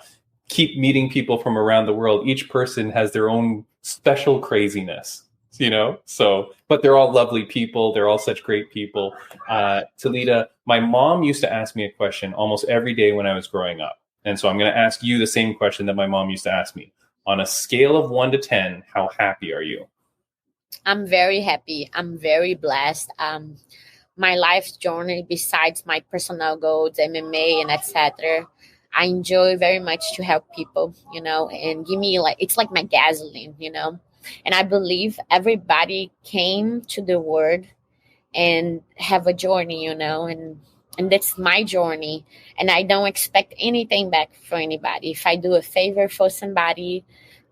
Keep meeting people from around the world. Each person has their own special craziness, you know? So, but they're all lovely people. They're all such great people. Talita, my mom used to ask me a question almost every day when I was growing up. And so I'm going to ask you the same question that my mom used to ask me. On a scale of 1 to 10, how happy are you? I'm very happy. I'm very blessed. My life's journey, besides my personal goals, MMA and etc., I enjoy very much to help people, you know, and give me it's like my gasoline, you know. And I believe everybody came to the world and have a journey, you know, and that's my journey. And I don't expect anything back from anybody. If I do a favor for somebody,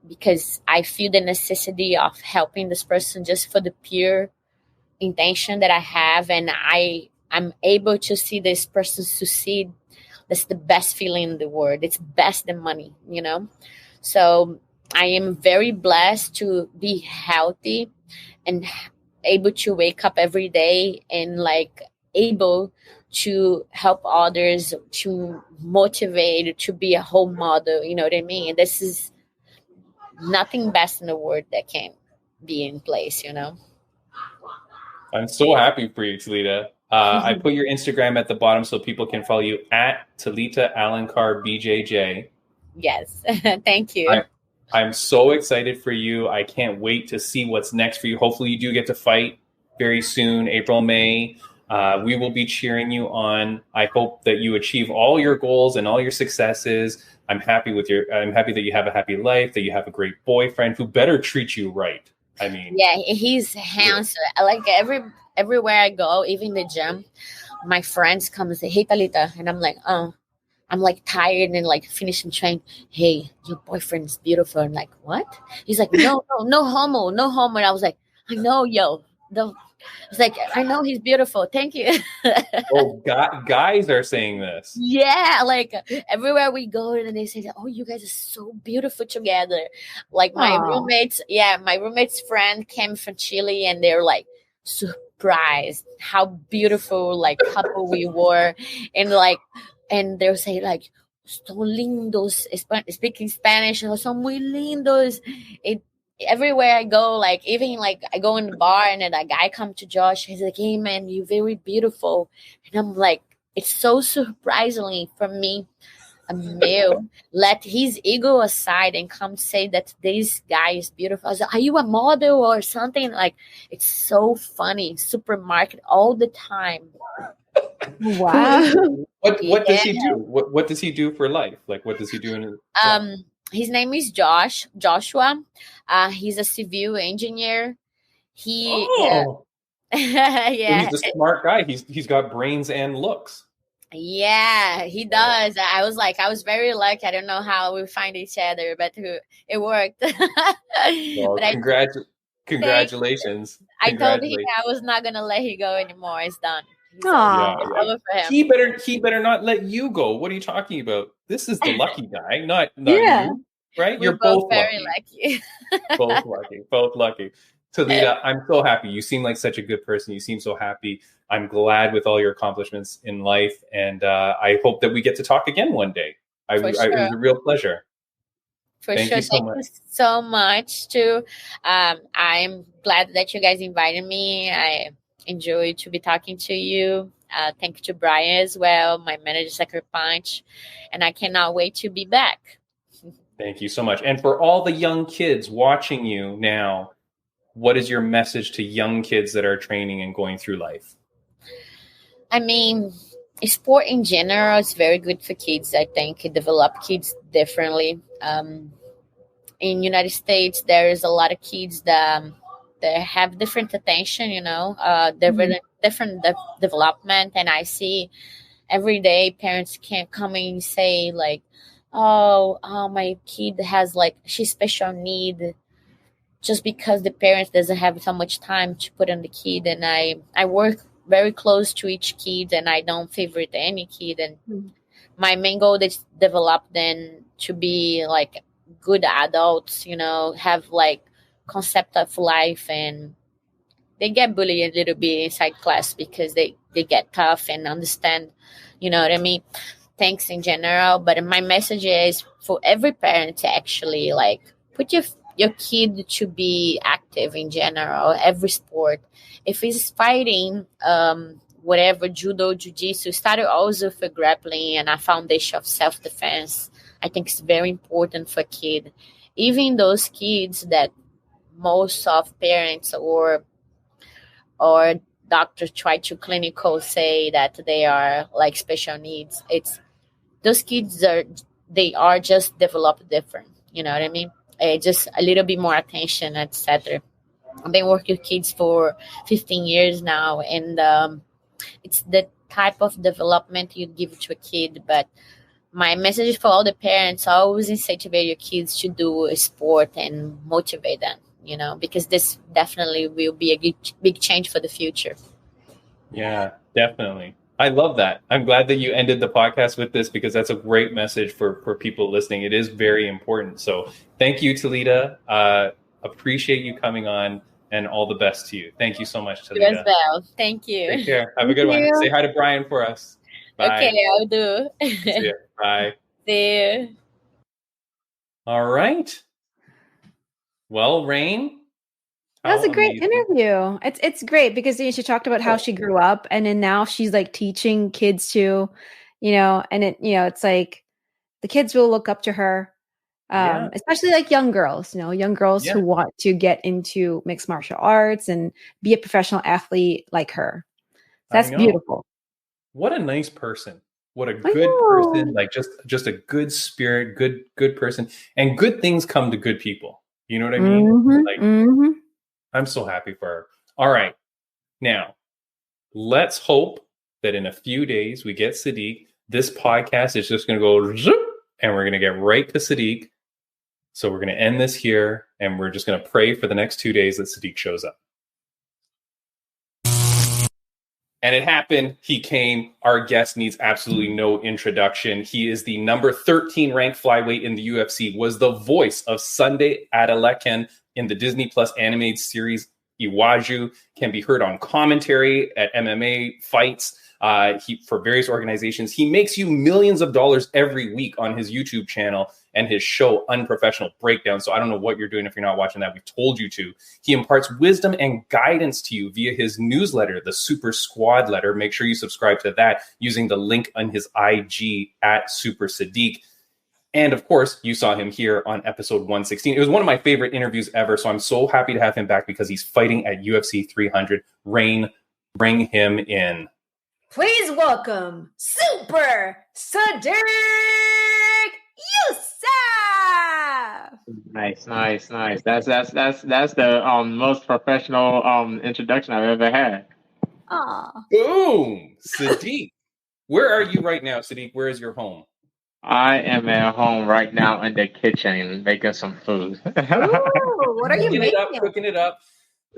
because I feel the necessity of helping this person just for the pure intention that I have, and I'm able to see this person succeed, that's the best feeling in the world. It's best than money, you know. So I am very blessed to be healthy and able to wake up every day and able to help others, to motivate, to be a role model, you know what I mean? And this is nothing best in the world that can be in place, you know. I'm so happy for you, Talita. I put your Instagram at the bottom so people can follow you at Talita Alencar BJJ. Yes, thank you. I'm so excited for you. I can't wait to see what's next for you. Hopefully you do get to fight very soon, April, May. We will be cheering you on. I hope that you achieve all your goals and all your successes. I'm happy that you have a happy life, that you have a great boyfriend who better treat you right. I mean, yeah, he's handsome. Like everywhere I go, even the gym, my friends come and say, "Hey, Talita," and I'm like, "Oh." I'm tired and finishing train. Hey, your boyfriend's beautiful. I'm like, what? He's like, no homo. And I was like, I know, yo. It's like, I know he's beautiful. Thank you. Oh, guys are saying this. Yeah, everywhere we go, and they say that, oh, you guys are so beautiful together. My roommate's friend came from Chile, and they're surprised how beautiful couple we were, and they'll say "son lindos," speaking Spanish, "son muy lindos." Everywhere I go, even I go in the bar and then a guy come to Josh, he's like, "Hey man, you're very beautiful," and I'm like, it's so surprisingly for me, a male let his ego aside and come say that this guy is beautiful. I was like, are you a model or something? It's so funny. Supermarket all the time. Wow. What does he do? What does he do for life? What does he do in his job? His name is Joshua. He's a civil engineer. Yeah. He's a smart guy. He's got brains and looks. Yeah, he does. I was very lucky. I don't know how we find each other, but it worked. Well, congratulations. I told him I was not gonna let him go anymore. It's done. Yeah. Over for him. He better not let you go. What are you talking about? This is the lucky guy, not you, right? You're both very lucky. Both lucky. Talita, I'm so happy. You seem like such a good person. You seem so happy. I'm glad with all your accomplishments in life, and I hope that we get to talk again one day. It was a real pleasure. Thank you so much too. I'm glad that you guys invited me. I enjoyed to be talking to you. Thank you to Brian as well, my manager, Sucker Punch, and I cannot wait to be back. Thank you so much. And for all the young kids watching you now, what is your message to young kids that are training and going through life? I mean, sport in general is very good for kids. I think it develops kids differently. In United States, there is a lot of kids that they have different attention, different development. And I see every day parents can come and say like, oh, my kid has like, she's special need, just because the parents doesn't have so much time to put on the kid. And I work very close to each kid, and I don't favorite any kid. And my main goal is develop them to be like good adults, have like concept of life. And they get bullied a little bit inside class because they get tough and understand, you know what I mean? Thanks in general. But my message is for every parent to actually like put your kid to be active in general, every sport. If he's fighting, whatever, judo, jiu-jitsu, started also for grappling and a foundation of self-defense. I think it's very important for a kid. Even those kids that most of parents or doctors try to clinical say that they are like special needs. It's those kids are just developed different. You know what I mean? Just a little bit more attention, etc. I've been working with kids for 15 years now, and it's the type of development you give to a kid. But my message for all the parents, always incentivize your kids to do a sport and motivate them, because this definitely will be a big change for the future. Yeah, definitely. I love that. I'm glad that you ended the podcast with this, because that's a great message for people listening. It is very important. So thank you, Talita. Appreciate you coming on, and all the best to you. Thank you so much, Talita. You as well. Thank you. Take care. Have a good one. Say hi to Brian for us. Bye. Okay, I'll do. See you. Bye. See you. All right. Well, Rain, that was a great interview. It's great because she talked about how she grew up, and then now she's like teaching kids to, and it's like the kids will look up to her, especially like young girls, who want to get into mixed martial arts and be a professional athlete like her. That's beautiful. What a nice person. What a good person. Like just a good spirit, good person, and good things come to good people. You know what I mean? I'm so happy for her. All right. Now, let's hope that in a few days we get Sodiq. This podcast is just going to go zoop, and we're going to get right to Sodiq. So we're going to end this here, and we're just going to pray for the next 2 days that Sodiq shows up. And it happened. He came. Our guest needs absolutely no introduction. He is the number 13 ranked flyweight in the UFC, was the voice of Sunday Adeleken in the Disney Plus animated series Iwaju, can be heard on commentary at MMA fights for various organizations. He makes you millions of dollars every week on his YouTube channel and his show Unprofessional Breakdown. So I don't know what you're doing if you're not watching that. We told you to. He imparts wisdom and guidance to you via his newsletter, the Super Squad Letter. Make sure you subscribe to that using the link on his IG at Super Sodiq. And of course, you saw him here on episode 116. It was one of my favorite interviews ever. So I'm so happy to have him back because he's fighting at UFC 300. Rain, bring him in. Please welcome Super Sodiq Yusuff. Nice. That's the most professional introduction I've ever had. Aw. Boom, Sodiq. Where are you right now, Sodiq? Where is your home? I am at home right now in the kitchen making some food. Ooh, what are you making? Cooking it up.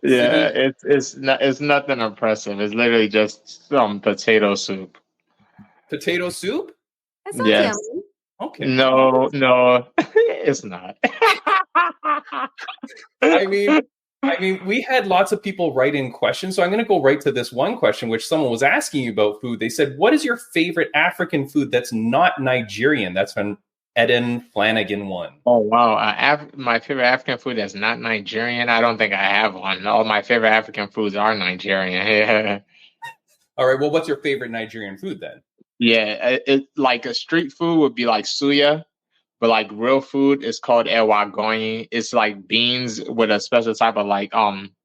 Yeah, it's nothing impressive. It's literally just some potato soup. Potato soup? That sounds Yes. yummy. Okay. No, it's not. I mean, we had lots of people write in questions, so I'm going to go right to this one question, which someone was asking you about food. They said, what is your favorite African food that's not Nigerian? That's from Eden Flanagan 1. Oh, wow. My favorite African food that's not Nigerian? I don't think I have one. All my favorite African foods are Nigerian. All right. Well, what's your favorite Nigerian food then? Yeah, it like a street food would be like suya, but like real food is called ewa. It's like beans with a special type of like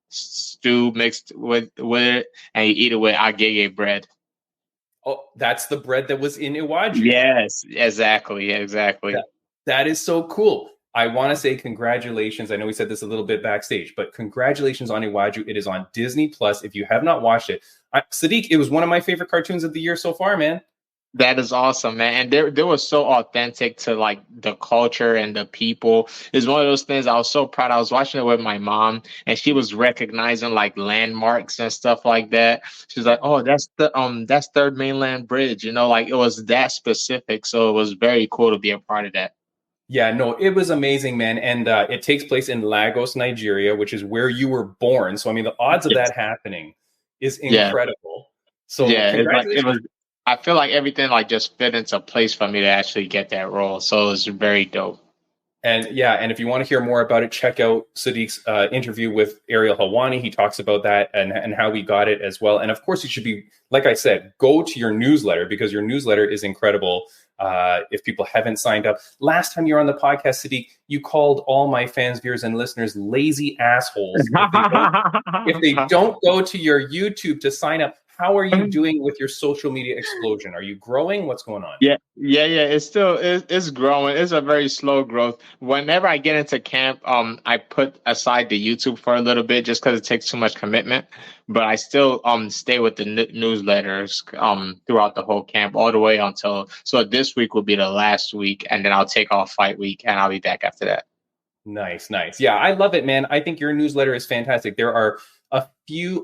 stew mixed with it, and you eat it with agege bread. Oh, that's the bread that was in Iwaju. Yes, exactly. That is so cool. I want to say congratulations. I know we said this a little bit backstage, but congratulations on Iwaju. It is on Disney Plus. If you have not watched it, Sadiq, it was one of my favorite cartoons of the year so far, man. That is awesome, man. And they were so authentic to like the culture and the people. It's one of those things I was so proud. I was watching it with my mom and she was recognizing like landmarks and stuff like that. She's like, "Oh, that's Third Mainland Bridge." You know, like it was that specific. So it was very cool to be a part of that. Yeah, no, it was amazing, man. And it takes place in Lagos, Nigeria, which is where you were born. So, I mean, the odds of that happening is incredible. So, yeah, congratulations. it was. I feel like everything like just fit into place for me to actually get that role. So it was very dope. And yeah, and if you want to hear more about it, check out Sadiq's interview with Ariel Hawani. He talks about that and how we got it as well. And of course, you should be, like I said, go to your newsletter because your newsletter is incredible. If people haven't signed up. Last time you were on the podcast, Sadiq, you called all my fans, viewers, and listeners lazy assholes. If they don't go to your YouTube to sign up, how are you doing with your social media explosion? Are you growing? What's going on? Yeah. It's still it's growing. It's a very slow growth. Whenever I get into camp, I put aside the YouTube for a little bit just because it takes too much commitment. But I still stay with the newsletters throughout the whole camp all the way until so this week will be the last week, and then I'll take off fight week and I'll be back after that. Nice. Yeah, I love it, man. I think your newsletter is fantastic. There are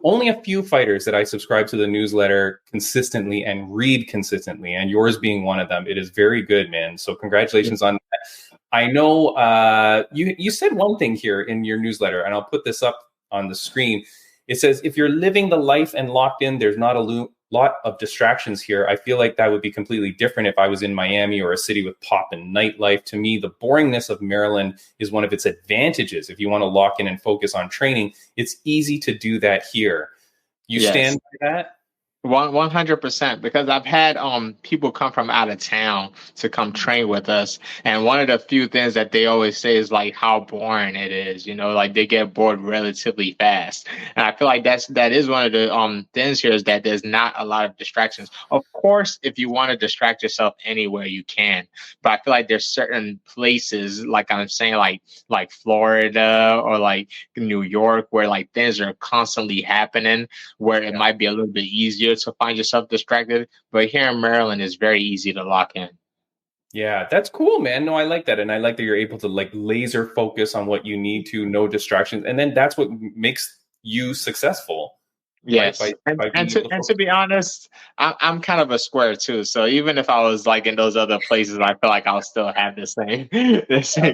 only a few fighters that I subscribe to the newsletter consistently and read consistently, and yours being one of them. It is very good, man. So congratulations on that. I know you said one thing here in your newsletter, and I'll put this up on the screen. It says, if you're living the life and locked in, there's not a lot of distractions here. I feel like that would be completely different if I was in Miami or a city with pop and nightlife. To me, the boringness of Maryland is one of its advantages. If you want to lock in and focus on training, it's easy to do that here. You stand by that? 100%, because I've had people come from out of town to come train with us, and one of the few things that they always say is like how boring it is. You know, like they get bored relatively fast, and I feel like that is one of the things here is that there's not a lot of distractions. Of course, if you want to distract yourself anywhere, you can, but I feel like there's certain places, like I'm saying, like Florida or like New York, where like things are constantly happening, where it might be a little bit easier to find yourself distracted, but here in Maryland it's very easy to lock in. Yeah, that's cool, man. No, I like that. And I like that you're able to like laser focus on what you need to, no distractions. And then that's what makes you successful. Yes. Right? And to be honest, I'm kind of a square too. So even if I was like in those other places, I feel like I'll still have the same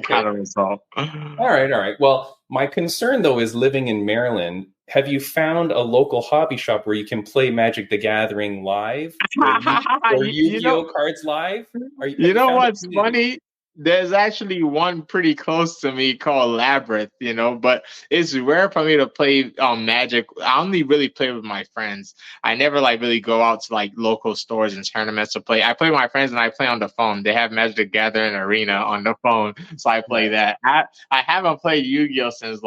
kind of result. All right. Well, my concern though is living in Maryland. Have you found a local hobby shop where you can play Magic the Gathering live or Yu-Gi-Oh cards live? You know what's funny? There's actually one pretty close to me called Labyrinth, you know, but it's rare for me to play Magic. I only really play with my friends. I never like really go out to like local stores and tournaments to play. I play with my friends and I play on the phone. They have Magic the Gathering Arena on the phone, so I play that. I haven't played Yu-Gi-Oh since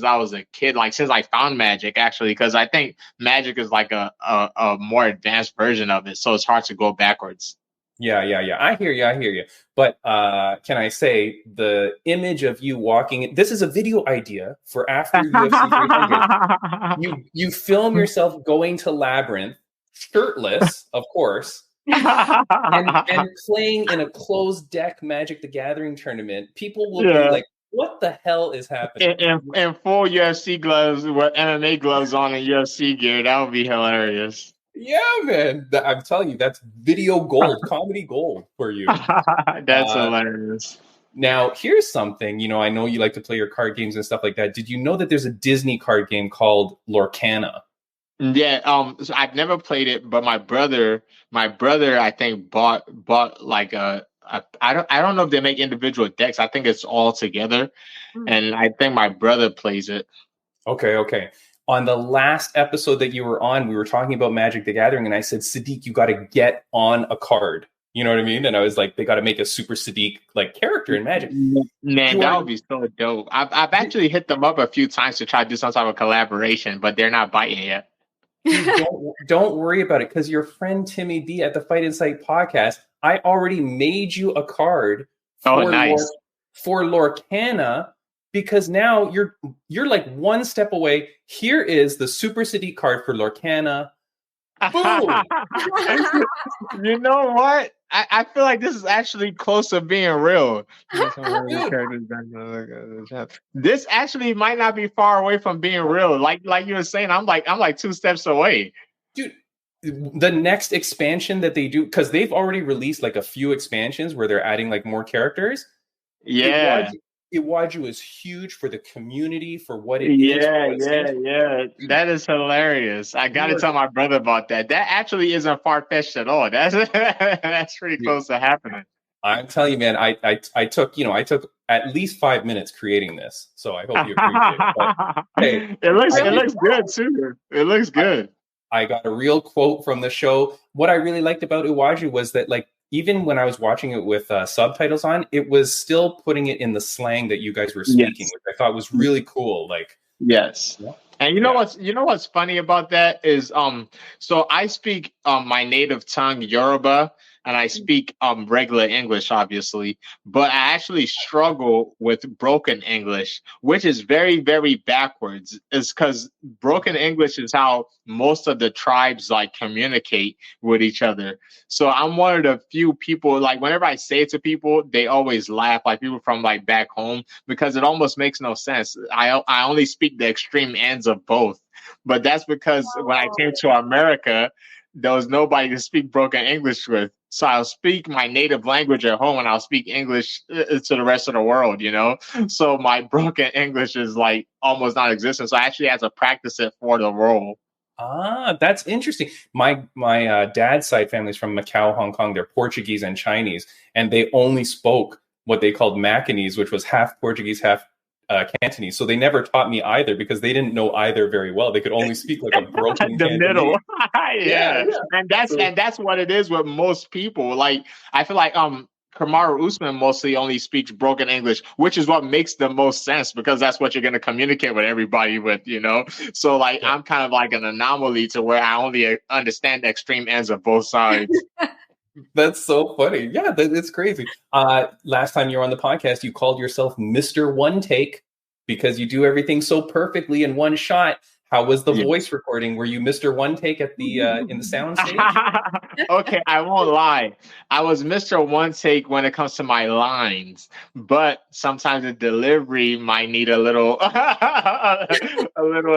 I was a kid, like since I found Magic, actually, because I think Magic is like a more advanced version of it, so it's hard to go backwards. Yeah. I hear you. But can I say the image of you walking? This is a video idea for after UFC 300. You film yourself going to Labyrinth, shirtless, of course, and playing in a closed deck Magic the Gathering tournament. People will be like, what the hell is happening? In full UFC gloves with MMA gloves on and UFC gear. That would be hilarious. Yeah, man. I'm telling you, that's video gold, comedy gold for you. That's hilarious. Now, here's something. You know, I know you like to play your card games and stuff like that. Did you know that there's a Disney card game called Lorcana? Yeah, so I've never played it, but my brother, I think bought like I don't know if they make individual decks. I think it's all together, and I think my brother plays it. Okay. On the last episode that you were on, we were talking about Magic the Gathering, and I said, Sadiq, you got to get on a card. You know what I mean? And I was like, they got to make a super Sadiq like character in Magic. Man, that would be so dope. I've actually hit them up a few times to try to do some type of collaboration, but they're not biting yet. Don't worry about it, because your friend Timmy D at the Fight Insight podcast, I already made you a card for nice. For Lorcana, because now you're like one step away. Here is the Super Sodiq card for Lorcana. Boom! You know what? I feel like this is actually close to being real. This actually might not be far away from being real. Like you were saying, I'm like 2 steps away. Dude, the next expansion that they do, because they've already released like a few expansions where they're adding like more characters. Yeah. Iwaju is huge for the community, for what it is. Yeah. That is hilarious. I got to tell my brother about that. That actually isn't far-fetched at all. That's pretty close to happening. I'm telling you, man, I took at least 5 minutes creating this. So I hope you appreciate it. But, hey, it looks good too. It looks good. I got a real quote from the show. What I really liked about Iwaju was that, like, even when I was watching it with subtitles on, it was still putting it in the slang that you guys were speaking, which I thought was really cool. Like, yes. Yeah. And you know what's funny about that is so I speak my native tongue Yoruba, and I speak regular English, obviously, but I actually struggle with broken English, which is very, very backwards. It's because broken English is how most of the tribes like communicate with each other. So I'm one of the few people, like whenever I say it to people, they always laugh, like people from like back home, because it almost makes no sense. I only speak the extreme ends of both, but that's because when I came to America, there was nobody to speak broken English with. So I'll speak my native language at home and I'll speak English to the rest of the world, you know? So my broken English is like almost non-existent. So I actually had to practice it for the role. Ah, that's interesting. My dad's side family's from Macau, Hong Kong. They're Portuguese and Chinese, and they only spoke what they called Macanese, which was half Portuguese, half Cantonese. So they never taught me either because they didn't know either very well. They could only speak like a broken the Cantonese. Middle. Yeah. And that's what it is with most people. Like I feel like Kamaru Usman mostly only speaks broken English, which is what makes the most sense because that's what you're going to communicate with everybody with, you know? So like I'm kind of like an anomaly to where I only understand the extreme ends of both sides. That's so funny. Yeah, it's crazy. Last time you were on the podcast, you called yourself Mr. One Take because you do everything so perfectly in one shot. How was the voice recording? Were you Mr. One Take at the in the sound stage? Okay, I won't lie. I was Mr. One Take when it comes to my lines, but sometimes the delivery might need a little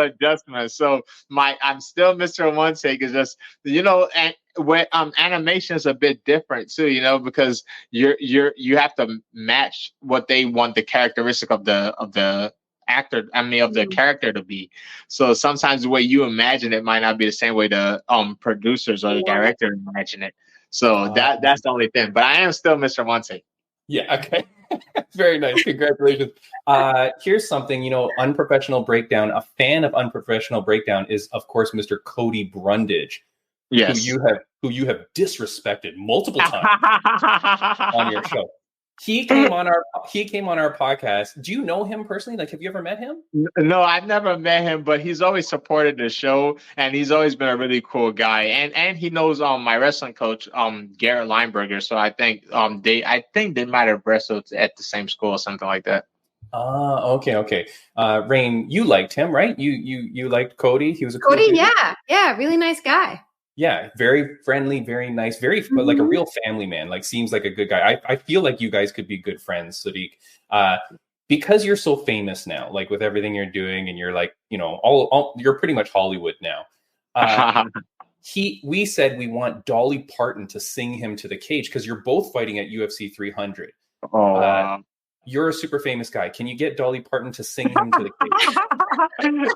adjustment. So I'm still Mr. One Take. Is just and where animation is a bit different too, because you have to match what they want the characteristic of the actor, of the character to be. So sometimes the way you imagine it might not be the same way the producers or the director imagine it. So that's the only thing. But I am still Mr. One Take. Yeah, okay. Very nice. Congratulations. Here's something, Unprofessional Breakdown. A fan of Unprofessional Breakdown is, of course, Mr. Cody Brundage. Yes. Who you have disrespected multiple times on your show. He came on our podcast. Do you know him personally? Like, have you ever met him? No, I've never met him, but he's always supported the show, and he's always been a really cool guy. And he knows my wrestling coach, Garrett Lineberger. So I think they might have wrestled at the same school or something like that. Okay. Rain, you liked him, right? You liked Cody. He was a Cody, cool yeah, really nice guy. Yeah, very friendly, very nice, like a real family man. Like, seems like a good guy. I feel like you guys could be good friends, Sodiq, because you're so famous now. Like with everything you're doing, and you're like, you're pretty much Hollywood now. We said we want Dolly Parton to sing him to the cage because you're both fighting at UFC 300. Oh, wow. You're a super famous guy. Can you get Dolly Parton to sing him to the cage?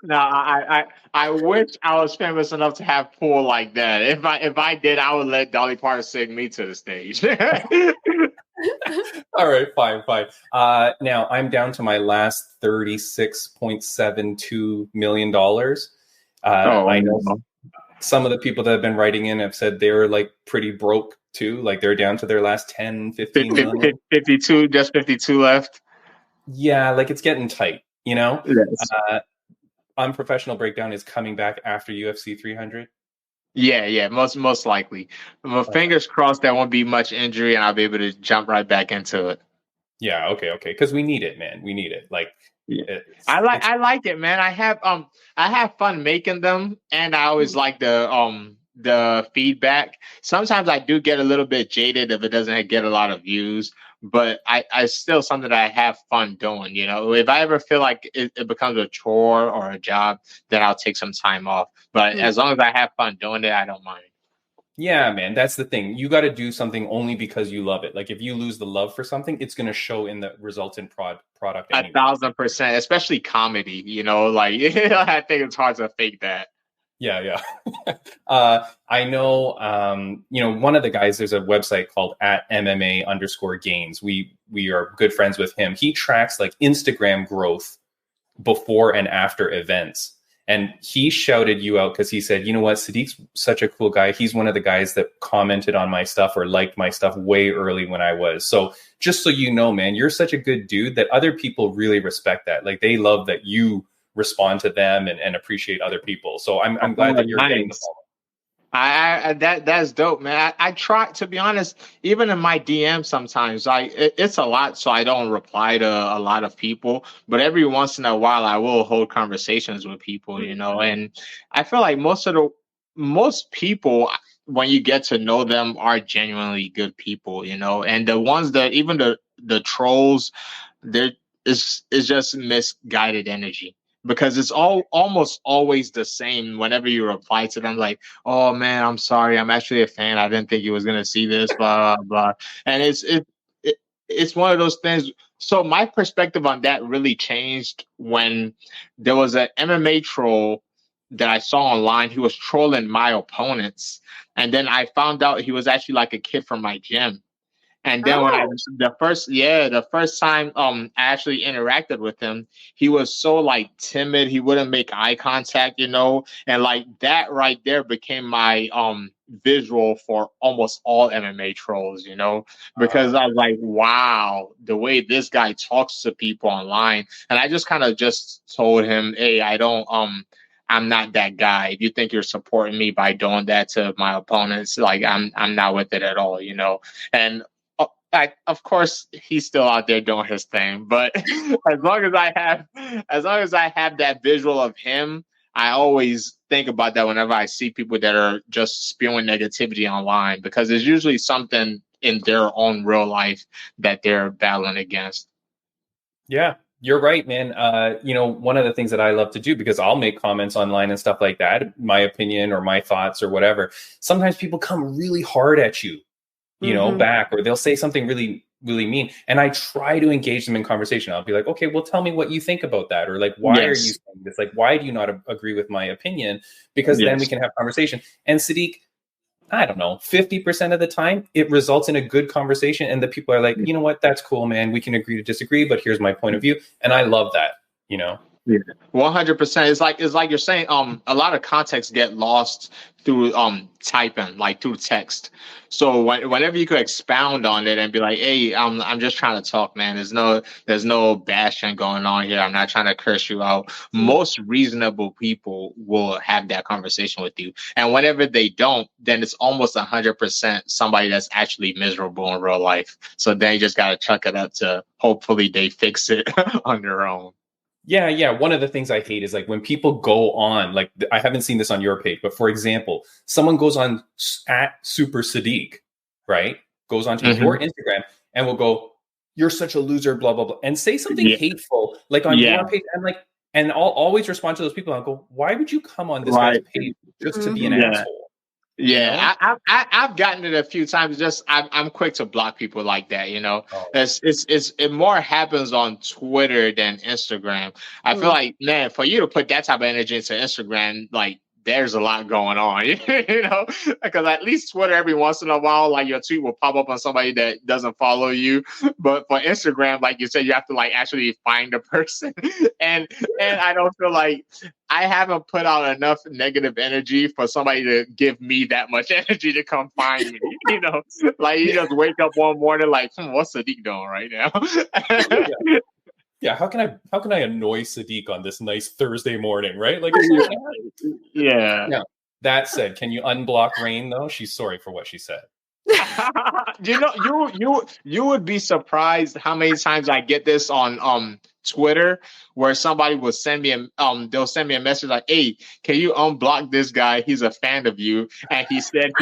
No, I wish I was famous enough to have pull like that. If I did, I would let Dolly Parton sing me to the stage. All right, fine. Now I'm down to my last $36.72 million. I know some of the people that have been writing in have said they were like pretty broke too. Like they're down to their last 10, 15 million. 52, just 52 left. Yeah, like it's getting tight, Yes. Unprofessional Breakdown is coming back after UFC 300. Yeah, most likely. Fingers crossed there won't be much injury and I'll be able to jump right back into it. Yeah. Okay. Because we need it, man. We need it. Like, I like it, man. I have fun making them, and I always like the feedback. Sometimes I do get a little bit jaded if it doesn't get a lot of views, but I still something that I have fun doing. You know, if I ever feel like it becomes a chore or a job, then I'll take some time off. But as long as I have fun doing it, I don't mind. Yeah, man, that's the thing. You got to do something only because you love it. Like if you lose the love for something, it's going to show in the result product. Anyway. 1,000%, especially comedy. You know, like I think it's hard to fake that. Yeah. I know, one of the guys, there's a website called @MMA_gains. We are good friends with him. He tracks like Instagram growth before and after events. And he shouted you out because he said, you know what, Sodiq's such a cool guy. He's one of the guys that commented on my stuff or liked my stuff way early when I was. So just so you know, man, you're such a good dude that other people really respect that. Like they love that you respond to them and appreciate other people. So I'm glad that you're getting the follow. That's dope, man. I try, to be honest, even in my DM sometimes it's a lot, so I don't reply to a lot of people, but every once in a while I will hold conversations with people, you know, and I feel like most people, when you get to know them, are genuinely good people, you know, and the ones that even the trolls, it's just misguided energy. Because it's almost always the same whenever you reply to them, like, oh man, I'm sorry, I'm actually a fan. I didn't think you was gonna see this, blah blah blah. And it's one of those things. So my perspective on that really changed when there was an MMA troll that I saw online. He was trolling my opponents, and then I found out he was actually like a kid from my gym. And then when the first time I actually interacted with him, he was so like timid, he wouldn't make eye contact, you know, and like that right there became my visual for almost all MMA trolls, you know, because I was like, wow, the way this guy talks to people online. And I just kind of just told him, hey, I'm not that guy. If you think you're supporting me by doing that to my opponents, like I'm not with it at all, you know. And of course, he's still out there doing his thing, but as long as I have that visual of him, I always think about that whenever I see people that are just spewing negativity online, because there's usually something in their own real life that they're battling against. Yeah, you're right, man. One of the things that I love to do, because I'll make comments online and stuff like that, my opinion or my thoughts or whatever. Sometimes people come really hard at you, you know, back, or they'll say something really, really mean. And I try to engage them in conversation. I'll be like, okay, well, tell me what you think about that. Or like, why are you saying this? Like, why do you not agree with my opinion? Because then we can have conversation. And Sodiq, I don't know, 50% of the time, it results in a good conversation. And the people are like, you know what, that's cool, man. We can agree to disagree, but here's my point of view. And I love that, you know? 100%. It's like you're saying, a lot of context get lost through typing, like through text. So whenever you could expound on it and be like, hey, I'm just trying to talk, man. There's no bashing going on here. I'm not trying to curse you out. Most reasonable people will have that conversation with you. And whenever they don't, then it's almost 100% somebody that's actually miserable in real life. So then you just gotta chuck it up to hopefully they fix it on their own. Yeah. One of the things I hate is like when people go on, like I haven't seen this on your page, but for example, someone goes on @SuperSodiq, right? Goes onto your Instagram and will go, you're such a loser, blah, blah, blah, and say something hateful, like on your page. And I'll always respond to those people and go, why would you come on this guy's page just to be an asshole? Yeah, you know? I've gotten it a few times. Just I'm quick to block people like that. You know, it more happens on Twitter than Instagram. I feel like, man, for you to put that type of energy into Instagram, like there's a lot going on, you know, because at least Twitter, every once in a while, like your tweet will pop up on somebody that doesn't follow you. But for Instagram, like you said, you have to like actually find a person. and I don't feel like I haven't put out enough negative energy for somebody to give me that much energy to come find me. You know, like you just wake up one morning like, what's Sodiq doing right now? Yeah, how can I annoy Sodiq on this nice Thursday morning, right? Like, yeah. That said, can you unblock Rain though? She's sorry for what she said. You would be surprised how many times I get this on Twitter, where somebody will send me they'll send me a message like, "Hey, can you unblock this guy? He's a fan of you, and he said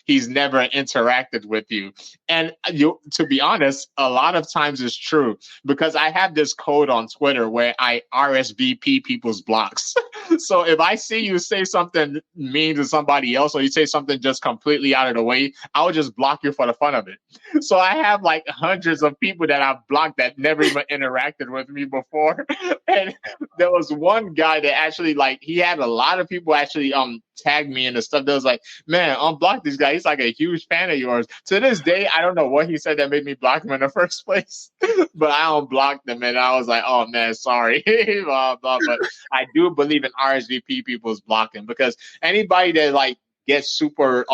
he's never interacted with you." And to be honest, a lot of times it's true, because I have this code on Twitter where I RSVP people's blocks. So if I see you say something mean to somebody else, or you say something just completely out of the way, I'll just block you for the fun of it. So I have like hundreds of people that I've blocked that never even interacted with me before. And there was one guy that actually, like, he had a lot of people actually tag me in the stuff that was like, "Man, unblock this guy. He's like a huge fan of yours." To this day, I don't know what he said that made me block him in the first place, but I unblocked him, and I was like, "Oh man, sorry." Blah, blah. But I do believe in RSVP people's blocking, because anybody that like gets super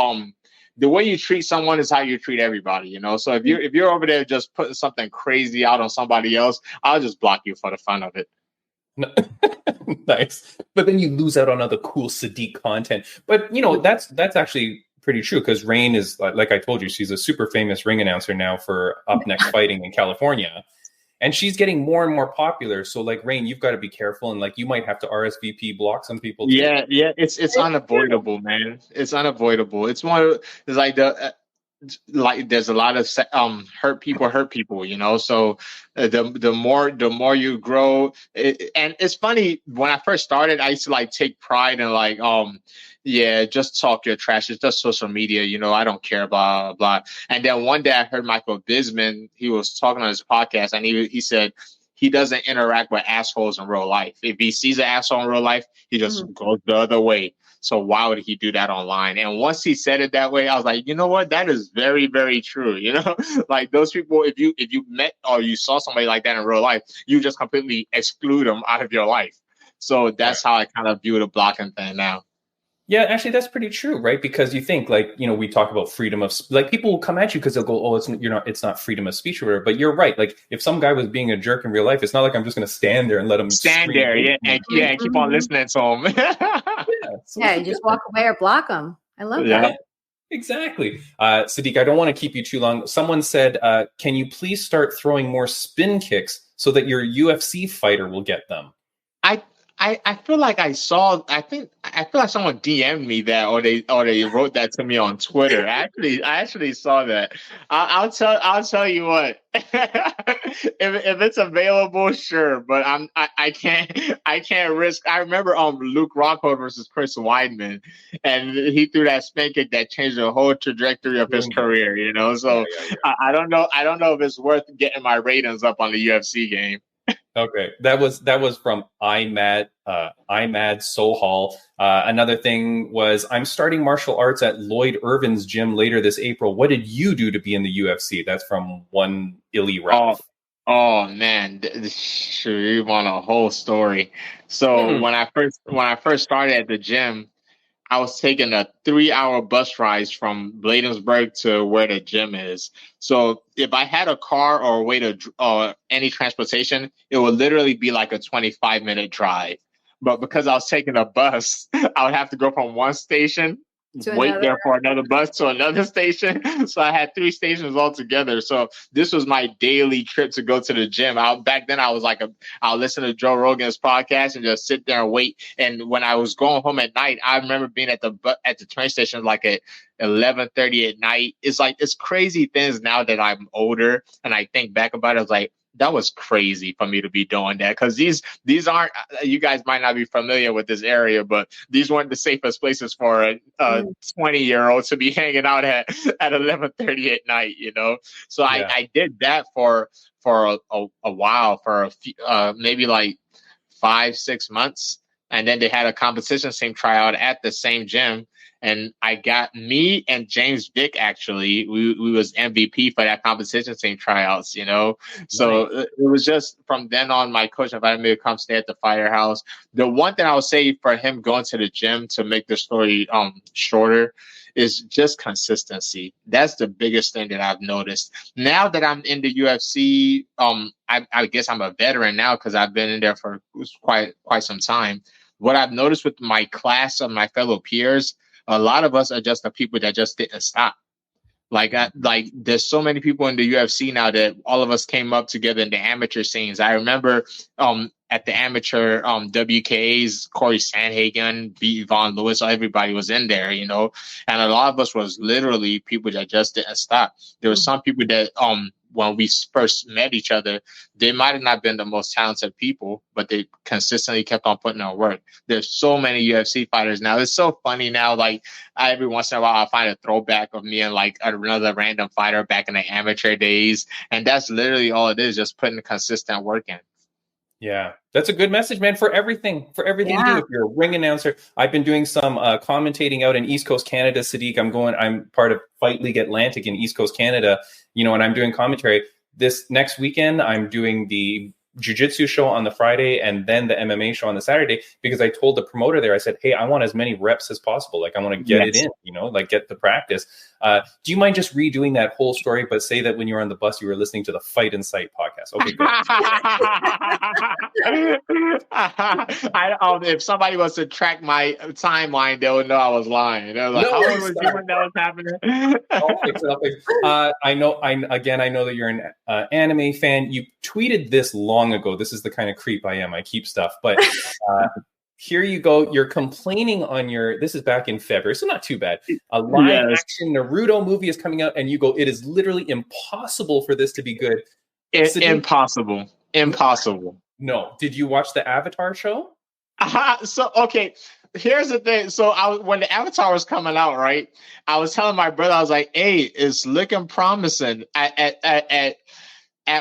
the way you treat someone is how you treat everybody, you know. So if you're over there just putting something crazy out on somebody else, I'll just block you for the fun of it. Nice. But then you lose out on other cool Sodiq content. But you know, that's actually pretty true, because Rain is, like I told you, she's a super famous ring announcer now for Up Next Fighting in California. And she's getting more and more popular. So like, Rain, you've got to be careful, and like you might have to RSVP block some people too. Yeah, it's unavoidable, man. It's unavoidable. It's like there's a lot of hurt people, you know. So the more you grow, and it's funny, when I first started, I used to like take pride in like yeah, just talk your trash. It's just social media, you know. I don't care, blah blah. And then one day I heard Michael Bisman. He was talking on his podcast, and he said he doesn't interact with assholes in real life. If he sees an asshole in real life, he just goes the other way. So why would he do that online? And once he said it that way, I was like, you know what? That is very, very true. You know, like those people, if you met or you saw somebody like that in real life, you just completely exclude them out of your life. So that's how I kind of view the blocking thing now. Yeah, actually, that's pretty true, right? Because you think, like, you know, we talk about freedom of, like, people will come at you because they'll go, "Oh, it's not freedom of speech or whatever." But you're right. Like, if some guy was being a jerk in real life, it's not like I'm just going to stand there and let him stand there, and keep on listening to him. You just walk away or block them. I love that. Exactly. Sodiq, I don't want to keep you too long. Someone said, "Can you please start throwing more spin kicks so that your UFC fighter will get them?" I feel like I feel like someone DM'd me that, or they wrote that to me on Twitter. I actually saw that. I'll tell you what. if it's available, sure, but I can't risk. I remember Luke Rockhold versus Chris Weidman, and he threw that spin kick that changed the whole trajectory of his career. You know, so I don't know if it's worth getting my ratings up on the UFC game. Okay, that was from Imad Sohal. Another thing was, "I'm starting martial arts at Lloyd Irvin's gym later this April. What did you do to be in the UFC?" That's from one Illy Ralph. Oh man, you want a whole story. So when I first started at the gym, I was taking a 3-hour bus ride from Bladensburg to where the gym is. So if I had a car or a way to any transportation, it would literally be like a 25-minute drive. But because I was taking a bus, I would have to go from one station, wait there for another bus to another station. So I had 3 stations altogether. So this was my daily trip to go to the gym. Back then I was like, I'll listen to Joe Rogan's podcast and just sit there and wait. And when I was going home at night, I remember being at the train station like at 11:30 at night. It's like, it's crazy things now that I'm older and I think back about it. I was like, that was crazy for me to be doing that, because these aren't, you guys might not be familiar with this area, but these weren't the safest places for a 20-year-old to be hanging out at 11:30 at night, you know. So I did that for a while, for a few, maybe like 5-6 months, and then they had a competition team tryout at the same gym. And I got me and James Vick, actually, we was MVP for that competition team tryouts, you know? So it was just from then on, my coach invited me to come stay at the firehouse. The one thing I would say for him going to the gym, to make the story shorter, is just consistency. That's the biggest thing that I've noticed. Now that I'm in the UFC, I guess I'm a veteran now because I've been in there for quite some time. What I've noticed with my class of my fellow peers, a lot of us are just the people that just didn't stop. Like there's so many people in the UFC now that all of us came up together in the amateur scenes. I remember at the amateur WKAs, Corey Sandhagen beat Von Lewis. So everybody was in there, you know, and a lot of us was literally people that just didn't stop. There were some people that when we first met each other, they might have not been the most talented people, but they consistently kept on putting in work. There's so many UFC fighters now. It's so funny now. Like every once in a while, I find a throwback of me and like another random fighter back in the amateur days, and that's literally all it is, just putting consistent work in. Yeah, that's a good message, man, for everything you do. If you're a ring announcer, I've been doing some commentating out in East Coast Canada, Sodiq. I'm part of Fight League Atlantic in East Coast Canada, you know, and I'm doing commentary. This next weekend, I'm doing the jiu-jitsu show on the Friday and then the MMA show on the Saturday, because I told the promoter there, I said, hey, I want as many reps as possible. Like I want to get it in, you know, like get the practice. Do you mind just redoing that whole story, but say that when you were on the bus, you were listening to the Fight and Sight podcast? Okay, good. If somebody was to track my timeline, they would know I was lying. They were like, how old was you when that was happening? I'll fix it. I know that you're an anime fan. You tweeted this long ago. This is the kind of creep I am. I keep stuff, but here you go. You're complaining on this is back in February, so not too bad. A live action Naruto movie is coming out, and you go, it is literally impossible for this to be good. Impossible. No. Did you watch the Avatar show? So, okay. Here's the thing. So when the Avatar was coming out, right, I was telling my brother, I was like, hey, it's looking promising. At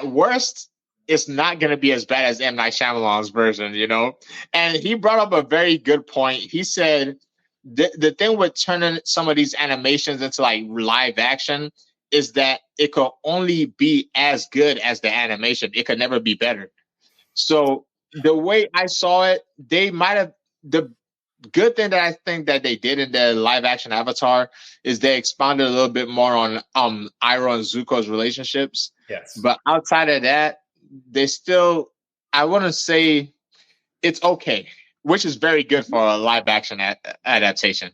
worst, it's not going to be as bad as M. Night Shyamalan's version, you know? And he brought up a very good point. He said the thing with turning some of these animations into like live action is that it could only be as good as the animation. It could never be better. So the way I saw it, they might have the good thing that I think that they did in the live action Avatar is they expanded a little bit more on Iroh and Zuko's relationships. Yes. But outside of that, they still, I want to say it's okay, which is very good for a live action adaptation.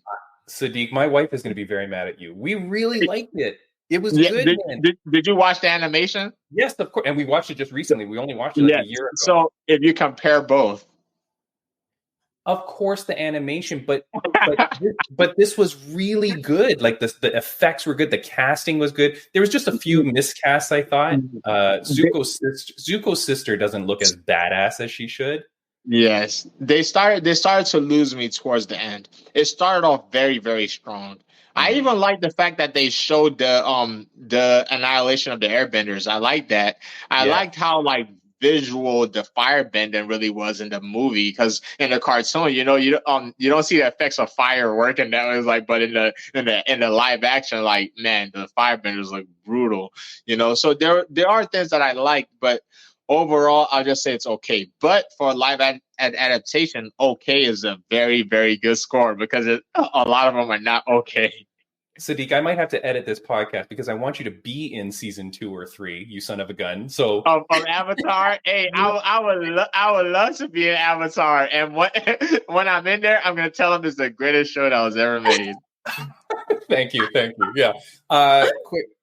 Sodiq, my wife is going to be very mad at you. We really liked it. It was good. Did you watch the animation? Yes, of course. And we watched it just recently. We only watched it like a year ago. So if you compare both. Of course, the animation, but this was really good. Like the effects were good. The casting was good. There was just a few miscasts, I thought. Zuko's sister doesn't look as badass as she should. Yes, they started to lose me towards the end. It started off very, very strong. I even like the fact that they showed the annihilation of the airbenders. I like that. I liked how like visual the firebending really was in the movie, because in the cartoon, you don't see the effects of fire working that was like, but in the live action, like, man, the firebenders look brutal, you know. So there are things that I like, but overall, I'll just say it's okay. But for live adaptation, okay is a very, very good score, because a lot of them are not okay. Sodiq, I might have to edit this podcast because I want you to be in season 2 or 3, you son of a gun. So of Avatar, hey, I would love to be in Avatar, and when I'm in there, I'm gonna tell them it's the greatest show that was ever made. Thank you. Yeah.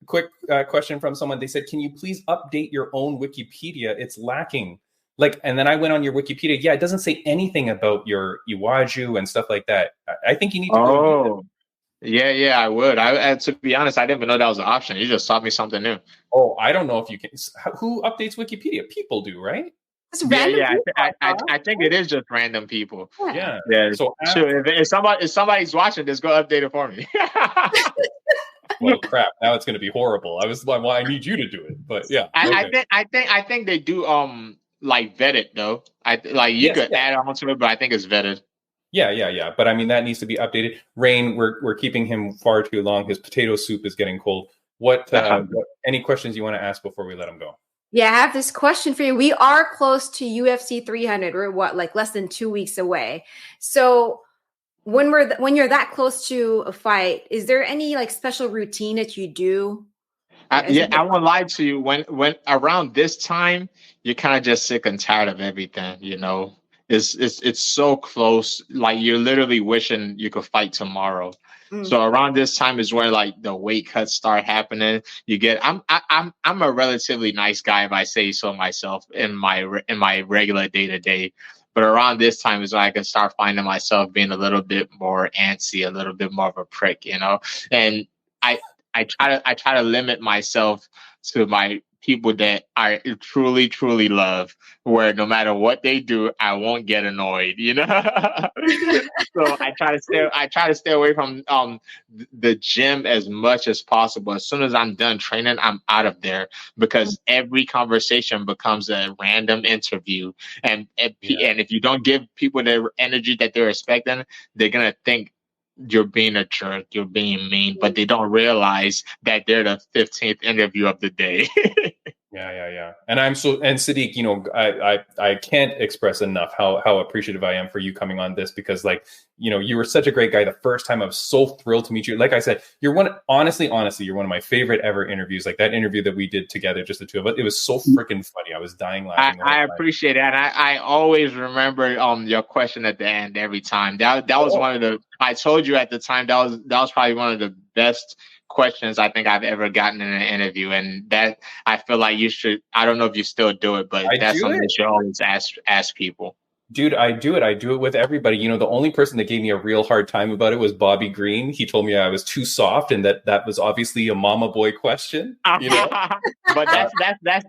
Quick question from someone. They said, "Can you please update your own Wikipedia? It's lacking." And then I went on your Wikipedia. Yeah, it doesn't say anything about your Iwaju and stuff like that. I think you need to go. Yeah, I would. To be honest, I didn't even know that was an option. You just taught me something new. Oh, I don't know if you can. Who updates Wikipedia? People do, right? I think it is just random people. Yeah. So if somebody's watching this, go update it for me. Well, crap! Now it's going to be horrible. I need you to do it, but yeah. I think they do like vet it though. You could add on to it, but I think it's vetted. Yeah. But I mean, that needs to be updated. Rain, we're keeping him far too long. His potato soup is getting cold. What any questions you want to ask before we let him go? Yeah, I have this question for you. We are close to UFC 300. We're less than 2 weeks away. So when you're that close to a fight, is there any like special routine that you do? I won't lie to you. When around this time, you're kind of just sick and tired of everything, you know. It's so close. Like you're literally wishing you could fight tomorrow. So around this time is where like the weight cuts start happening. You get, I'm a relatively nice guy if I say so myself in my regular day to day. But around this time is when I can start finding myself being a little bit more antsy, a little bit more of a prick, you know. And I try to limit myself to my people that I truly, truly love, where no matter what they do, I won't get annoyed, you know? So I try to stay away from the gym as much as possible. As soon as I'm done training, I'm out of there, because every conversation becomes a random interview. And if you don't give people the energy that they're expecting, they're gonna think you're being a jerk, you're being mean, but they don't realize that they're the 15th interview of the day. Yeah. And Sodiq, you know, I can't express enough how appreciative I am for you coming on this, because like, you know, you were such a great guy the first time. I was so thrilled to meet you. Like I said, honestly, you're one of my favorite ever interviews. Like that interview that we did together, just the two of us, it was so freaking funny. I was dying laughing. I appreciate that. I always remember your question at the end every time. That was one of the, I told you at the time, that was probably one of the best questions I think I've ever gotten in an interview, and that I feel like you should, I don't know if you still do it, but that's something that you always ask people. Dude, I do it with everybody. You know, the only person that gave me a real hard time about it was Bobby Green. He told me I was too soft, and that was obviously a mama boy question, you know? But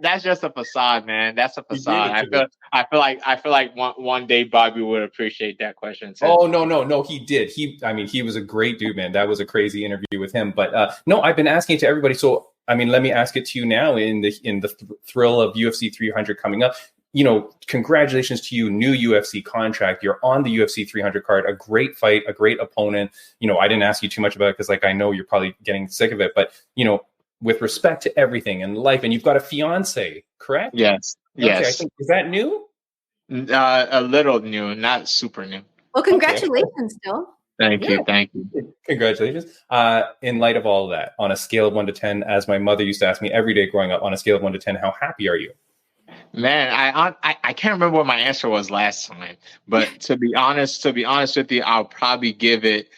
that's just a facade, man. That's a facade. I feel like one day Bobby would appreciate that question too. Oh no, he did. He was a great dude, man. That was a crazy interview with him. But no, I've been asking it to everybody. So I mean, let me ask it to you now in the thrill of UFC 300 coming up. You know, congratulations to you, new UFC contract. You're on the UFC 300 card, a great fight, a great opponent. You know, I didn't ask you too much about it because, like, I know you're probably getting sick of it. But, you know, with respect to everything in life, and you've got a fiance, correct? Yes. Okay, I think, is that new? A little new, not super new. Well, congratulations, still. Thank you. Congratulations. In light of all of that, on a scale of 1 to 10, as my mother used to ask me every day growing up, on a scale of 1 to 10, how happy are you? Man, I can't remember what my answer was last time, but to be honest with you, I'll probably give it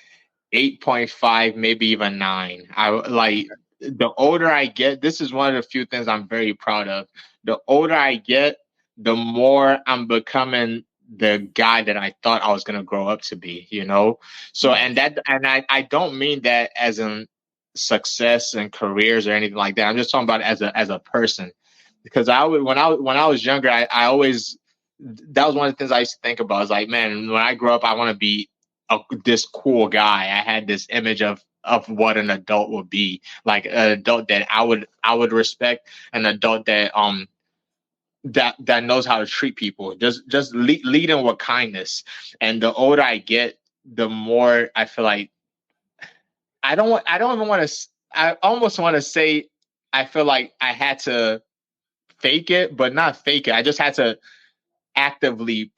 8.5, maybe even 9. I like, the older I get, this is one of the few things I'm very proud of. The older I get, the more I'm becoming the guy that I thought I was going to grow up to be, you know? So, and I don't mean that as in success and careers or anything like that. I'm just talking about as a person. Because when I was younger, I always, that was one of the things I used to think about. I was like, man, when I grow up, I want to be this cool guy. I had this image of what an adult would be, like an adult that I would respect, an adult that that knows how to treat people, just leading with kindness. And the older I get, the more I feel like I almost want to say I feel like I had to fake it, but not fake it. I just had to actively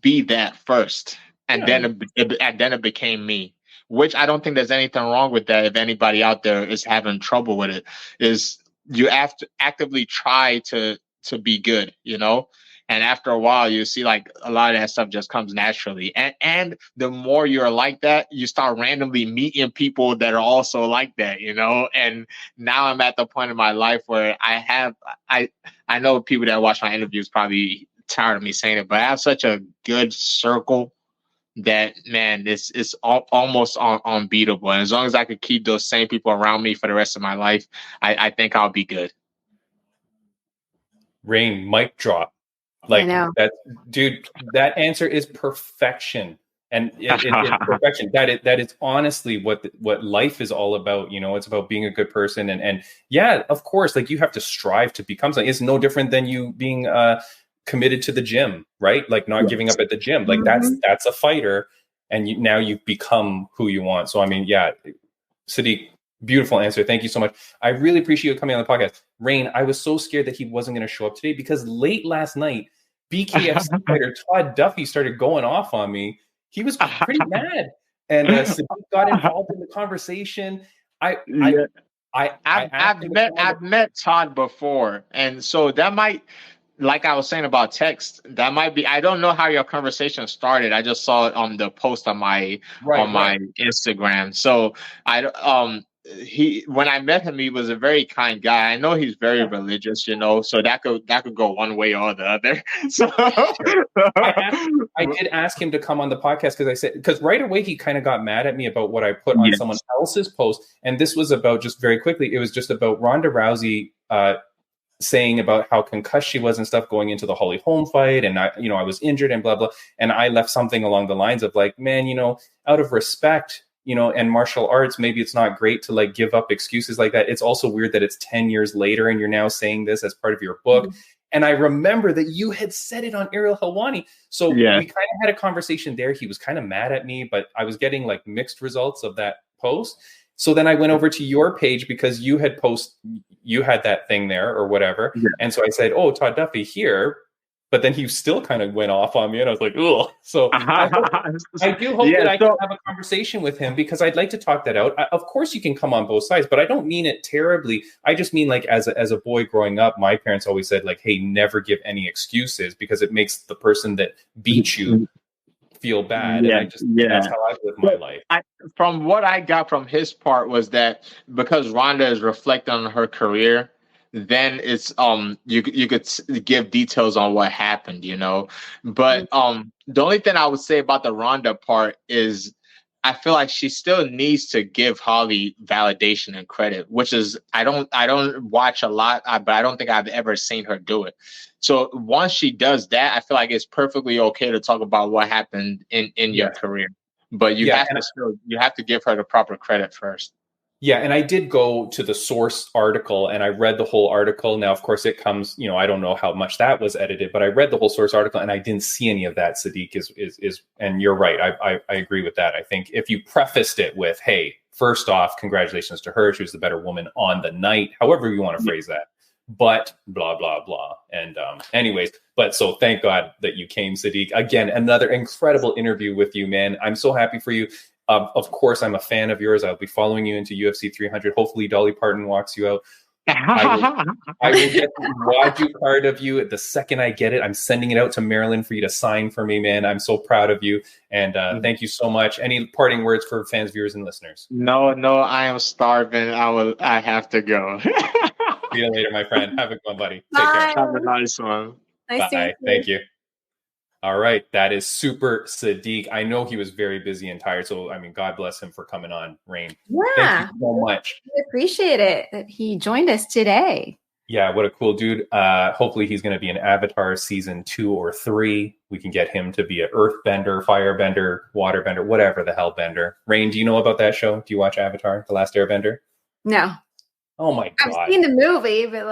be that first, and then it became me. Which I don't think there's anything wrong with that. If anybody out there is having trouble with it, is you have to actively try to be good, you know. And after a while, you see like a lot of that stuff just comes naturally. And the more you're like that, you start randomly meeting people that are also like that, you know? And now I'm at the point in my life where I know people that watch my interviews probably tired of me saying it, but I have such a good circle that, man, this is almost unbeatable. And as long as I could keep those same people around me for the rest of my life, I think I'll be good. Rain, mic drop. Like that, dude. That answer is perfection, and it's perfection. That is honestly what life is all about. You know, it's about being a good person, and yeah, of course, like you have to strive to become something. It's no different than you being committed to the gym, right? Like not giving up at the gym. Like that's a fighter, and now you've become who you want. So I mean, yeah, Sodiq. Beautiful answer. Thank you so much. I really appreciate you coming on the podcast. Rain, I was so scared that he wasn't going to show up today because late last night, BKFC fighter Todd Duffy started going off on me. He was pretty mad. And Sadiq got involved in the conversation. I've met Todd before. And so that might like I was saying about text, that might be. I don't know how your conversation started. I just saw it on the post on my Instagram. So when I met him, he was a very kind guy. I know he's very religious, so that could go one way or the other. So I did ask him to come on the podcast because right away he kind of got mad at me about what I put on someone else's post, and this was about, just very quickly, it was just about Ronda Rousey saying about how concussed she was and stuff going into the Holly Holm fight, and I was injured and blah blah, and I left something along the lines of like, man, out of respect, and martial arts, maybe it's not great to like give up excuses like that. It's also weird that it's 10 years later and you're now saying this as part of your book. Mm-hmm. And I remember that you had said it on Ariel Helwani. So we kind of had a conversation there. He was kind of mad at me, but I was getting like mixed results of that post. So then I went over to your page because you had that thing there or whatever. Yeah. And so I said, oh, Todd Duffy here. But then he still kind of went off on me, and I was like, ugh. So I do hope that I can have a conversation with him, because I'd like to talk that out. Of course, you can come on both sides, but I don't mean it terribly. I just mean, like, as a boy growing up, my parents always said, like, hey, never give any excuses, because it makes the person that beat you feel bad. Yeah, and that's how I live my life. From what I got from his part was that because Ronda is reflecting on her career, then it's you could give details on what happened, but the only thing I would say about the Ronda part is I feel like she still needs to give Holly validation and credit, which is I don't watch a lot, but I don't think I've ever seen her do it. So once she does that, I feel like it's perfectly okay to talk about what happened in your career, but you have to give her the proper credit first. Yeah, and I did go to the source article and I read the whole article. Now, of course, it comes, I don't know how much that was edited, but I read the whole source article and I didn't see any of that. Sodiq is and you're right. I agree with that. I think if you prefaced it with, hey, first off, congratulations to her. She was the better woman on the night, however you want to phrase that. But blah, blah, blah. And anyways, but so thank God that you came, Sodiq. Again, another incredible interview with you, man. I'm so happy for you. Of course, I'm a fan of yours. I'll be following you into UFC 300. Hopefully, Dolly Parton walks you out. I will get the Iwaju card of you the second I get it. I'm sending it out to Maryland for you to sign for me, man. I'm so proud of you. And thank you so much. Any parting words for fans, viewers, and listeners? No, I am starving. I have to go. See you later, my friend. Have a good one, buddy. Bye. Take care. Have a nice one. Bye. Thank you. All right. That is Super Sodiq. I know he was very busy and tired. So, God bless him for coming on, Rain. Yeah. Thank you so much. We appreciate it that he joined us today. Yeah. What a cool dude. Hopefully he's going to be in Avatar season 2 or 3. We can get him to be an earthbender, firebender, waterbender, whatever the hell bender. Rain, do you know about that show? Do you watch Avatar, The Last Airbender? No. Oh my God. I've seen the movie, but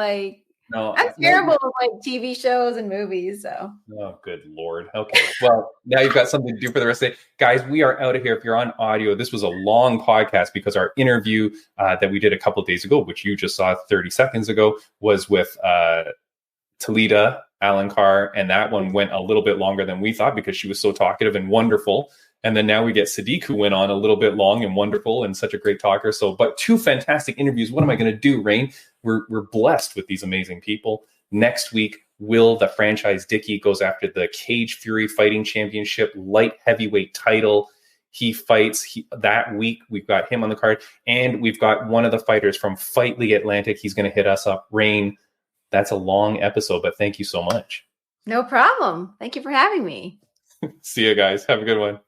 no, I'm terrible with TV shows and movies. So. Oh, good Lord. Okay. Well, now you've got something to do for the rest of the day. Guys, we are out of here. If you're on audio, this was a long podcast because our interview that we did a couple of days ago, which you just saw 30 seconds ago, was with Talita Alencar. And that one went a little bit longer than we thought because she was so talkative and wonderful. And then now we get Sodiq, who went on a little bit long and wonderful and such a great talker. So, but 2 fantastic interviews. What am I going to do, Rain? We're blessed with these amazing people. Next week, Will, the franchise Dickey, goes after the Cage Fury Fighting Championship light heavyweight title. He fights that week. We've got him on the card. And we've got one of the fighters from Fight League Atlantic. He's going to hit us up. Rain, that's a long episode, but thank you so much. No problem. Thank you for having me. See you guys. Have a good one.